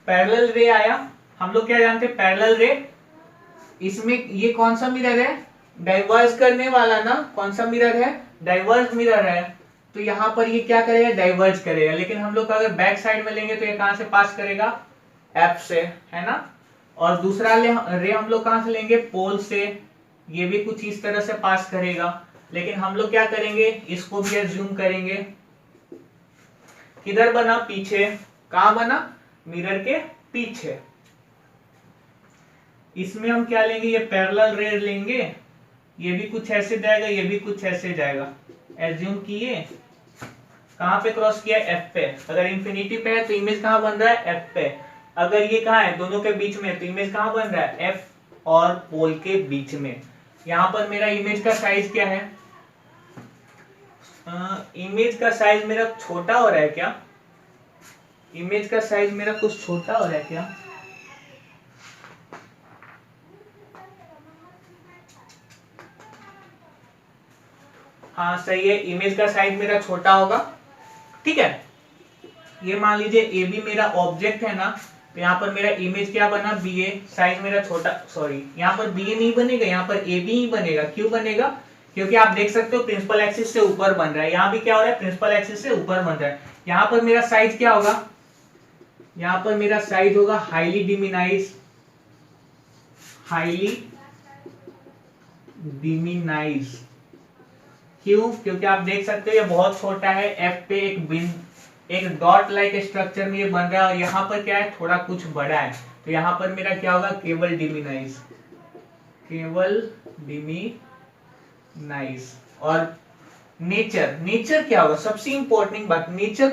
पैरेलल रे आया, हम लोग क्या जानते हैं पैरेलल रे, इसमें ये कौन सा मिरर है, डाइवर्ज करने वाला ना, कौन सा मिरर है, डाइवर्ज मिरर है। तो यहाँ पर ये क्या करेगा, डाइवर्ज करेगा, लेकिन हम लोग अगर बैक साइड में लेंगे तो ये कहां से पास करेगा, एफ से, है ना। और दूसरा रे हम लोग कहां से लेंगे, पोल से, ये भी कुछ इस तरह से पास करेगा। लेकिन हम लोग क्या करेंगे, इसको भी एज्यूम करेंगे किधर बना, पीछे। कहां बना, मिरर के पीछे। इसमें हम क्या लेंगे, ये पैरेलल रे लेंगे, ये भी कुछ ऐसे जाएगा, ये भी कुछ ऐसे जाएगा। एज्यूम किए, कहां पे क्रॉस किया, एफ पे। अगर इंफिनिटी पे है तो इमेज कहां बन रहा है, एफ पे। अगर ये कहां है, दोनों के बीच में, तो इमेज कहां बन रहा है, एफ और पोल के बीच में। यहां पर मेरा इमेज का साइज क्या है, इमेज का साइज मेरा छोटा हो रहा है क्या, इमेज का साइज मेरा कुछ छोटा हो रहा है क्या, हाँ सही है, इमेज का साइज मेरा छोटा होगा, ठीक है। ये मान लीजिए ए बी मेरा ऑब्जेक्ट है ना, तो यहाँ पर मेरा इमेज क्या बना, बी ए, साइज मेरा छोटा, सॉरी यहाँ पर बी ए नहीं बनेगा, यहाँ पर ए बी ही बनेगा। क्यों बनेगा, क्योंकि आप देख सकते हो प्रिंसिपल एक्सिस से ऊपर बन रहा है, यहाँ भी क्या हो रहा है, प्रिंसिपल एक्सिस से ऊपर बन रहा है। यहाँ पर मेरा साइज क्या होगा, यहाँ पर मेरा साइज होगा हाईली डिमिनाइज, हाईली डिमिनाइज। क्यों, क्योंकि आप देख सकते हो ये बहुत छोटा है, एफ पे एक डॉट लाइक स्ट्रक्चर में ये बन रहा है, और यहाँ पर क्या है, थोड़ा कुछ बड़ा है, तो यहाँ पर मेरा क्या होगा, केवल डिमिनाइज, केवल डिमिनाइज। और नेचर क्या होगा, सबसे इंपॉर्टेंट बात, नेचर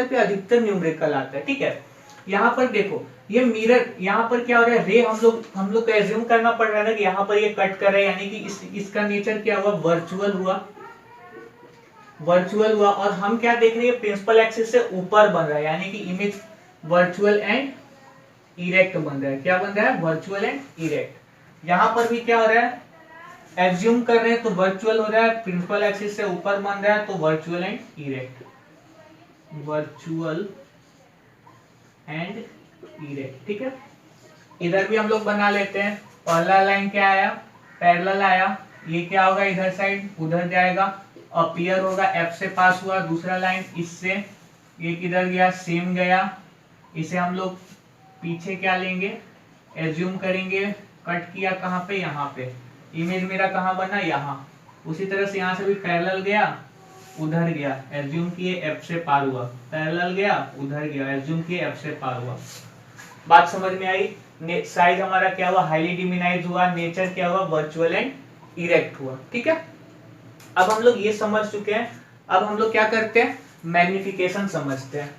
पे अधिकतर न्यूमेरिकल आता है, ठीक है। यहाँ पर देखो ये मिरर, यहाँ पर क्या हो रहा है, रे हम लोग को एज्यूम करना पड़ रहा है कि यहाँ पर ये कट कर रहा है, यानी कि इसका नेचर क्या हुआ, वर्चुअल हुआ। और हम क्या देख रहे हैं, प्रिंसिपल एक्सिस से ऊपर बन रहा है, यानी कि इमेज वर्चुअल एंड इरेक्ट बन रहा है। क्या बन रहा है, वर्चुअल एंड इरेक्ट। यहाँ पर भी क्या हो रहा है, एज्यूम कर रहे हैं तो वर्चुअल हो रहा है, प्रिंसिपल एक्सिस से ऊपर बन रहा है तो virtual and erect, virtual and erect, ठीक है। इधर भी हम लोग बना लेते हैं। पहला लाइन क्या आया, पैरेलल आया, ये क्या होगा, इधर साइड उधर जाएगा, अपीयर होगा, एफ से पास हुआ। दूसरा लाइन इससे, ये किधर गया, सेम गया, इसे हम लोग पीछे क्या लेंगे, एज्यूम करेंगे, कट किया कहाँ पे, यहाँ पे। इमेज मेरा कहाँ बना, यहाँ। उसी तरह से यहाँ से भी पैरेलल गया, उधर गया, एज्यूम किए, एफ से पार हुआ, पैरेलल गया, उधर गया, एज्यूम किए, एफ से पार हुआ। बात समझ में आई। साइज हमारा क्या हुआ, हाईली डिमिनाइज हुआ, नेचर क्या हुआ, वर्चुअल एंड इरेक्ट हुआ, ठीक है। अब हम लोग ये समझ चुके हैं, अब हम लोग क्या करते हैं, मैग्निफिकेशन समझते हैं।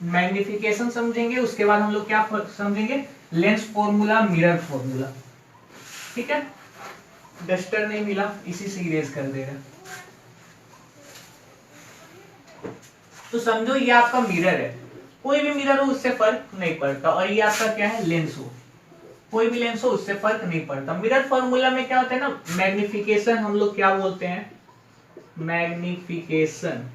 मैग्निफिकेशन समझेंगे, उसके बाद हम लोग क्या समझेंगे, लेंस फॉर्मूला, मिरर फॉर्मूला, ठीक है। डस्टर नहीं मिला, इसी से इरेज कर देगा। तो समझो ये आपका मिरर है, कोई भी मिरर हो उससे फर्क नहीं पड़ता, और ये आपका क्या है, लेंस हो, कोई भी लेंस हो उससे फर्क नहीं पड़ता। मिरर फॉर्मूला में क्या होता है ना, मैग्निफिकेशन हम लोग क्या बोलते हैं, मैग्निफिकेशन।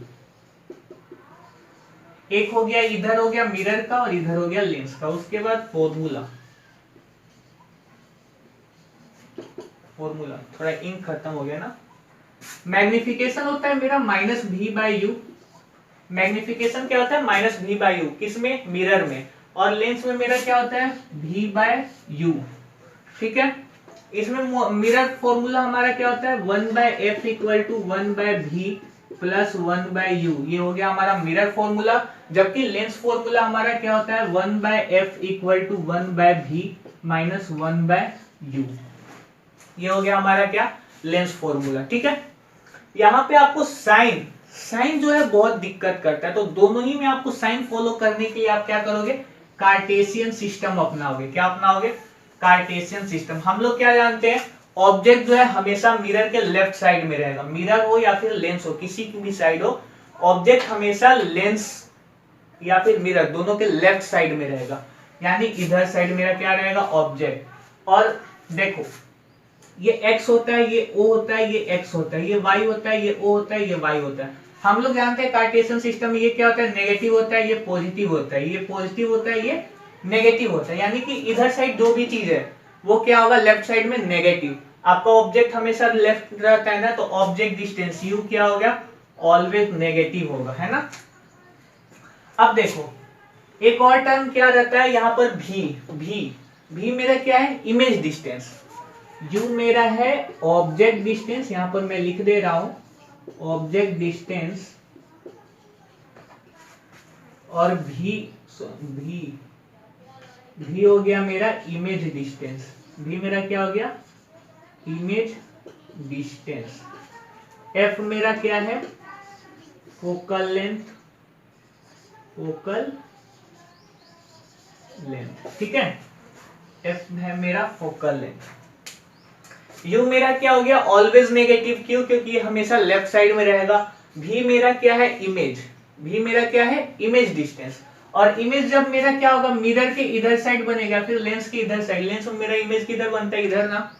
एक हो गया, इधर हो गया मिरर का और इधर हो गया लेंस का। उसके बाद फॉर्मूला, फॉर्मूला, थोड़ा इंक खत्म हो गया ना। मैग्निफिकेशन होता है मेरा minus V by U. Magnification क्या होता है? Minus V by U. किसमें? मिरर में। और लेंस में मेरा क्या होता है? V by U. ठीक है, इसमें मिरर फॉर्मूला हमारा क्या होता है? 1/f equal to 1/v plus 1/u। ये हो गया हमारा मिरर फॉर्मूला। जबकि लेंस फॉर्मूला हमारा क्या होता है? 1/f equal to 1/v minus 1/u। ये हो गया हमारा क्या? Lens formula. ठीक है, यहाँ पे आपको साइन साइन जो है बहुत दिक्कत करता है, तो दोनों ही में आपको साइन फॉलो करने के लिए आप क्या करोगे? कार्टेशियन सिस्टम अपनाओगे। क्या अपनाओगे? Cartesian system. हम लोग क्या जानते हैं? ऑब्जेक्ट जो है हमेशा मिरर के लेफ्ट साइड में रहेगा। मिरर हो या फिर लेंस हो, किसी की भी साइड हो, ऑब्जेक्ट हमेशा लेंस या फिर मिरर दोनों के लेफ्ट साइड में रहेगा। यानी इधर साइड मेरा क्या रहेगा? ऑब्जेक्ट। और देखो, ये x होता है, ये o होता है, ये x होता है, ये y होता है, ये o होता है, ये y होता है। हम लोग जानते हैं कार्टेशियन सिस्टम में ये क्या होता है? नेगेटिव होता है, ये पॉजिटिव होता है, ये पॉजिटिव होता है, ये नेगेटिव होता है। यानी कि इधर साइड जो भी चीज है वो क्या होगा? लेफ्ट साइड में नेगेटिव। आपका ऑब्जेक्ट हमेशा लेफ्ट रहता है ना, तो ऑब्जेक्ट डिस्टेंस u क्या हो गया? ऑलवेज नेगेटिव होगा, है ना। अब देखो, एक और टर्म क्या रहता है यहाँ पर? v मेरा क्या है? Image distance. u मेरा है ऑब्जेक्ट डिस्टेंस, यहां पर मैं लिख दे रहा हूं ऑब्जेक्ट डिस्टेंस, और v हो गया मेरा इमेज डिस्टेंस। v मेरा क्या हो गया? Image distance. f मेरा क्या है? Focal length. ठीक है, f है मेरा फोकल लेंथ। u मेरा क्या हो गया? Always negative. क्यों? क्योंकि ये हमेशा लेफ्ट साइड में रहेगा। v मेरा क्या है? इमेज। v मेरा क्या है? Image distance. और इमेज जब मेरा क्या होगा? मिरर के इधर साइड बनेगा, फिर लेंस के इधर साइड। लेंस में मेरा इमेज किधर बनता है? इधर ना।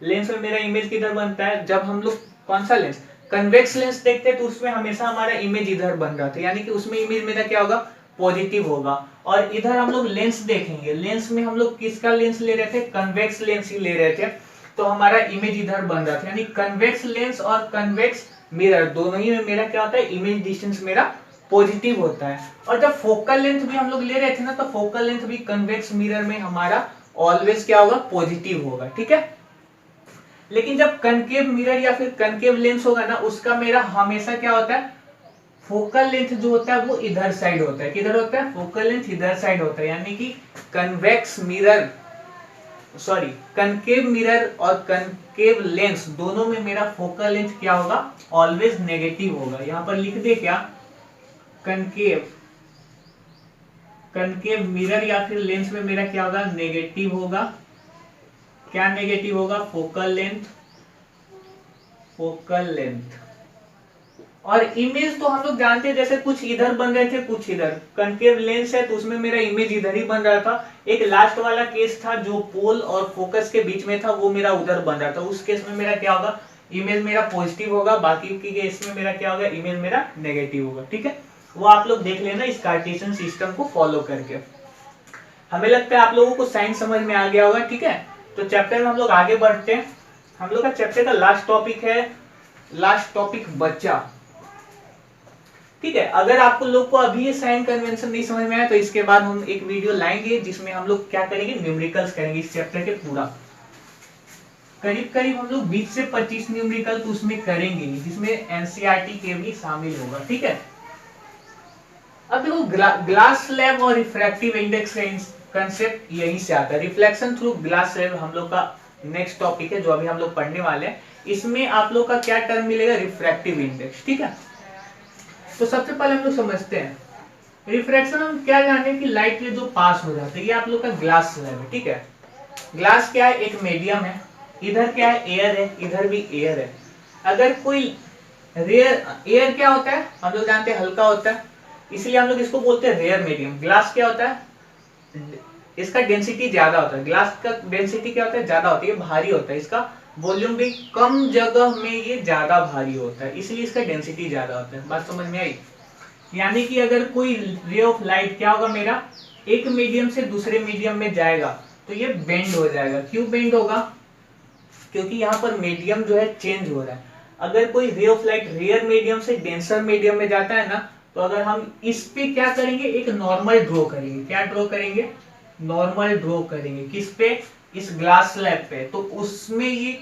लेंस में मेरा इमेज किधर बनता है? जब हम लोग कौन सा लेंस? कन्वेक्स लेंस देखते हैं तो उसमें हमेशा हमारा इमेज इधर बन रहा था, यानी कि उसमें इमेज मेरा क्या होगा? पॉजिटिव होगा। और इधर हम लोग लेंस देखेंगे, लेंस में हम लोग किसका लेंस ले रहे थे? कन्वेक्स लेंस ही ले रहे थे, तो हमारा इमेज इधर बन रहा था। यानी कन्वेक्स लेंस और कन्वेक्स मिरर दोनों ही में मेरा क्या होता है? इमेज डिस्टेंस मेरा पॉजिटिव होता है। और जब फोकल लेंथ भी हम लोग ले रहे थे ना, तो फोकल लेंथ भी कन्वेक्स मिरर में हमारा ऑलवेज क्या होगा? पॉजिटिव होगा। ठीक है, लेकिन जब कनकेव मिरर या फिर कनकेव लेंस होगा ना, उसका मेरा हमेशा क्या होता है? फोकल लेंथ जो होता है वो इधर साइड होता है। किधर होता है? फोकल लेंथ इधर साइड होता है। यानी कि कन्वेक्स मिरर कनकेव मिरर और कनकेव लेंस दोनों में मेरा फोकल लेंथ क्या होगा? ऑलवेज नेगेटिव होगा। यहां पर लिख दे क्या? कनकेव मिरर या फिर लेंस में मेरा क्या होगा? नेगेटिव होगा। क्या नेगेटिव होगा? Focal length. और इमेज तो हम लोग जानते हैं, जैसे कुछ इधर बन रहे थे, कुछ इधर। कनकेव लेंस है तो उसमें मेरा इमेज इधर ही बन रहा था। एक लास्ट वाला केस था जो पोल और फोकस के बीच में था, वो मेरा उधर बन रहा था। उस केस में मेरा क्या होगा? इमेज मेरा पॉजिटिव होगा। बाकी की केस में मेरा क्या होगा? इमेज मेरा नेगेटिव होगा। ठीक है, वो आप लोग देख लेना इस कार्टेशियन सिस्टम को फॉलो करके। हमें लगता है आप लोगों को साइंस समझ में आ गया होगा। ठीक है, तो चैप्टर में हम लोग आगे बढ़ते हैं। हम लोग का चैप्टर का लास्ट टॉपिक बच्चा। ठीक है, अगर आप लोग को अभी ये साइन कन्वेंशन नहीं समझ में आया तो इसके बाद हम एक वीडियो लाएंगे जिसमें हम लोग क्या करेंगे? न्यूमेरिकल्स करेंगे इस चैप्टर के पूरा। करीब हम लोग 20 से 25 न्यूमेरिकल तो उसमें करेंगे, जिसमें एनसीईआरटी के भी शामिल होगा। ठीक है, अब देखो, ग्लास स्लैब और रिफ्रैक्टिव इंडेक्स का कंसेप्ट यहीं से आता है। रिफ्लेक्शन थ्रू ग्लास स्लैब हम लोग का नेक्स्ट टॉपिक है जो अभी हम लोग पढ़ने वाले हैं। इसमें आप लोग का क्या टर्म मिलेगा? Refractive index. ठीक है, तो सबसे पहले हम लोग समझते हैं रिफ्रैक्शन। हम क्या जाने कि लाइट रे जो पास हो जाता है, ये आप लोग का ग्लास स्लैब है। ठीक है, ग्लास क्या है? एक मीडियम है। इधर क्या है? एयर है, इधर भी एयर है। अगर कोई एयर क्या होता है? हम लोग जानते हैं हल्का होता है, इसलिए हम लोग इसको बोलते हैं रेयर मीडियम। ग्लास क्या होता है? इसका डेंसिटी ज्यादा होता है। ग्लास का डेंसिटी क्या होता है? ज्यादा होता है, ये भारी होता है। इसका वॉल्यूम भी कम जगह में ये ज्यादा भारी होता है, इसलिए इसका डेंसिटी ज्यादा होता है। बात समझ में आई? यानी कि अगर कोई रे ऑफ लाइट क्या होगा मेरा? एक मीडियम से दूसरे मीडियम में जाएगा तो ये बेंड हो जाएगा। क्यों बेंड होगा? क्योंकि यहाँ पर मीडियम जो है चेंज हो रहा है। अगर कोई ray of light rare medium से डेंसर मीडियम में जाता है ना, तो अगर हम इस पे क्या करेंगे, एक नॉर्मल ड्रॉ करेंगे। क्या ड्रॉ करेंगे? नॉर्मल ड्रॉ करेंगे। किस पे? इस ग्लास स्लैब पे। तो उसमें ये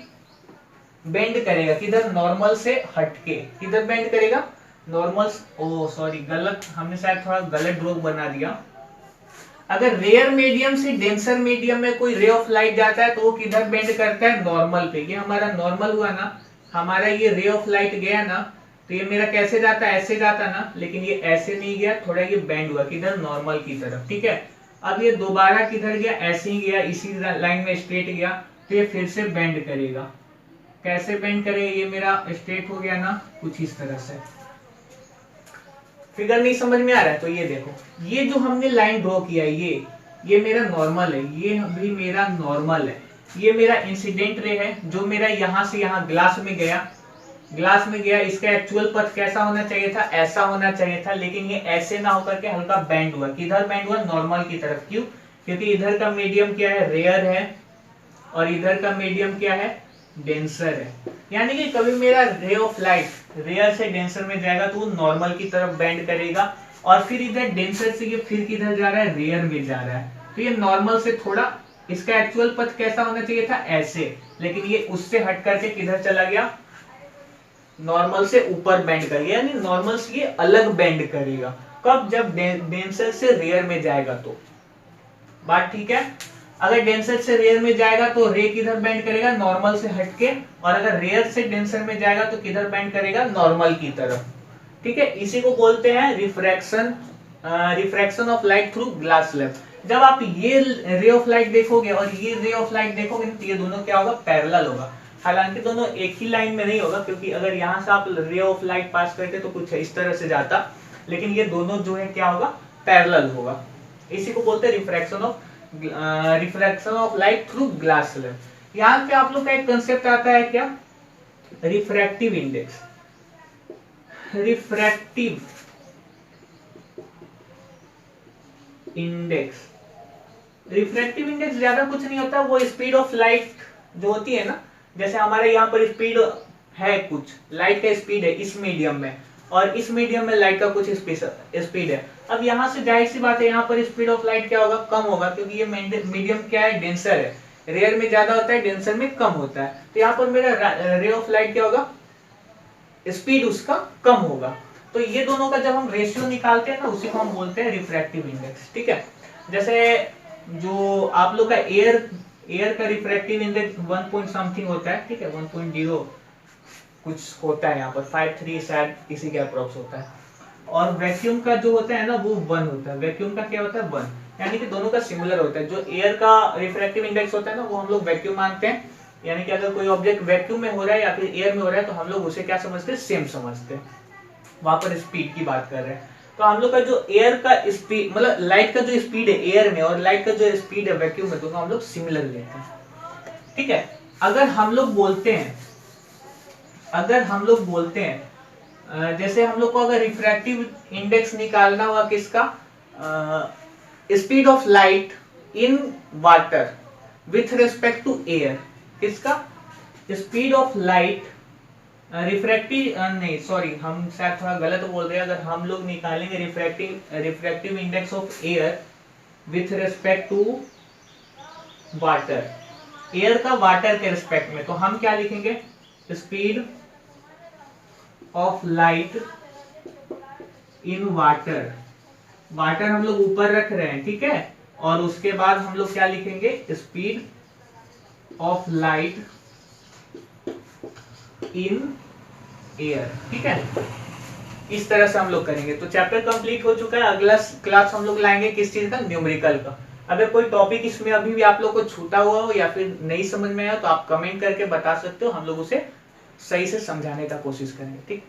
बेंड करेगा किधर? नॉर्मल से हटके। किधर बेंड करेगा? नॉर्मल। ओ सॉरी, गलत, हमने शायद थोड़ा गलत ड्रॉ बना दिया। अगर रेयर मीडियम से डेंसर मीडियम में कोई रे ऑफ लाइट जाता है तो वो किधर बेंड करता है? नॉर्मल पे। ये हमारा नॉर्मल हुआ ना, हमारा ये रे ऑफ लाइट गया ना, तो ये मेरा कैसे जाता है? ऐसे जाता ना, लेकिन ये ऐसे नहीं गया, थोड़ा ये बेंड हुआ किधर? नॉर्मल की तरफ। ठीक है, अब ये दोबारा किधर गया? ऐसे ही गया, इसी लाइन में स्ट्रेट गया, तो ये फिर से बेंड करेगा। कैसे बेंड करेगा? ये मेरा स्ट्रेट हो गया ना, कुछ इस तरह से। फिगर नहीं समझ में आ रहा है तो ये देखो, ये जो हमने लाइन ड्रॉ किया है, ये मेरा नॉर्मल है, ये भी मेरा नॉर्मल है। ये मेरा इंसिडेंट रे है जो मेरा यहाँ से यहाँ ग्लास में गया, ग्लास में गया। इसका एक्चुअल पथ कैसा होना चाहिए था? ऐसा होना चाहिए था, लेकिन ये ऐसे ना होकर के हल्का बेंड हुआ। किधर बेंड हुआ? नॉर्मल की तरफ। क्यों? क्योंकि इधर का मीडियम क्या है? रेयर है, और इधर का मीडियम क्या है? डेंसर है। यानी कि कभी मेरा रे ऑफ लाइट रेयर से डेंसर में जाएगा तो वो नॉर्मल की तरफ बेंड करेगा, और फिर इधर डेंसर से ये फिर किधर जा रहा है? रेयर में जा रहा है। तो ये नॉर्मल से थोड़ा, इसका एक्चुअल पथ कैसा होना चाहिए था? ऐसे, लेकिन ये उससे हट करके किधर चला गया? नॉर्मल से ऊपर बेंड कर गया, यानी नॉर्मल से ये अलग बेंड करेगा। कब? जब डेंसर से रेयर में जाएगा तो। बात ठीक है? अगर डेंसर से रेयर में जाएगा तो रे किधर बेंड करेगा? नॉर्मल से हटके। और अगर रेयर से डेंसर में जाएगा तो किधर बेंड करेगा? नॉर्मल की तरफ। ठीक है, इसी को बोलते हैं refraction, refraction of light through glass slab. जब आप ये रे ऑफ लाइट देखोगे और ये रे ऑफ लाइट देखोगे तो ये दोनों क्या होगा? पैरेलल होगा। हालांकि दोनों एक ही लाइन में नहीं होगा, क्योंकि अगर यहाँ से आप रे ऑफ लाइट पास करते तो कुछ इस तरह से जाता, लेकिन ये दोनों जो है क्या होगा? पैरेलल होगा। इसी को बोलते हैं refraction of light through glass slab. यहाँ पे आप लोग का एक कंसेप्ट आता है क्या? Refractive index. Refractive index, refractive index ज्यादा कुछ नहीं होता, वो स्पीड ऑफ लाइट जो होती है ना, जैसे हमारे यहाँ पर स्पीड है, कुछ लाइट का स्पीड है इस मीडियम में, और इस मीडियम में लाइट का कुछ स्पीड है। अब यहाँ से जाहिर सी बात है, यहाँ पर स्पीड ऑफ लाइट क्या होगा? कम होगा, क्योंकि ये मीडियम क्या है? डेंसर है। रेयर में ज्यादा होता है, डेंसर में कम होता है। तो यहाँ पर मेरा रे ऑफ लाइट क्या होगा? स्पीड उसका कम होगा। तो ये दोनों का जब हम रेशियो निकालते हैं ना, उसी को हम बोलते हैं रिफ्रैक्टिव इंडेक्स। ठीक है, जैसे जो आप लोग का एयर का रिफ्रैक्टिव इंडेक्स 1 पॉइंट समथिंग होता है। ठीक है, 1.0 कुछ होता है, यहाँ पर 5.3 शायद इसी के अप्रोक्स होता है। और वैक्यूम का जो होता है ना, वो 1 होता है। वैक्यूम का क्या होता है? 1। यानी कि दोनों का सिमिलर होता है। जो एयर का रिफ्रैक्टिव इंडेक्स होता है ना, वो हम लोग वैक्यूम मानते हैं। यानी कि अगर कोई ऑब्जेक्ट वैक्यूम में हो रहा है या फिर एयर में हो रहा है तो हम लोग उसे क्या समझते हैं? सेम समझते हैं। वहां पर स्पीड की बात कर रहे हैं, तो हम लोग का जो एयर का स्पीड, मतलब लाइट का जो स्पीड है एयर में, और लाइट का जो स्पीड है वैक्यूम में, दोनों हम लोग सिमिलर लेते हैं। ठीक है, अगर हम लोग बोलते हैं जैसे हम लोग को अगर रिफ्रैक्टिव इंडेक्स निकालना हुआ किसका? Speed of light in water with respect to air. किसका? स्पीड ऑफ लाइट रिफ्रैक्टिव, नहीं सॉरी, हम शायद थोड़ा गलत बोल रहे हैं। अगर हम लोग निकालेंगे refractive index of air with respect to water, air का वाटर के रिस्पेक्ट में, तो हम क्या लिखेंगे? Speed of light in water. Water हम लोग ऊपर रख रहे हैं, ठीक है, और उसके बाद हम लोग क्या लिखेंगे? Speed of light in air. ठीक है, इस तरह से हम लोग करेंगे। तो चैप्टर कंप्लीट हो चुका है। अगला क्लास हम लोग लाएंगे किस चीज का? न्यूमेरिकल का। अगर कोई टॉपिक इसमें अभी भी आप लोग को छूटा हुआ हो या फिर नहीं समझ में आया तो आप कमेंट करके बता सकते हो, हम लोग उसे सही से समझाने का कोशिश करेंगे। ठीक।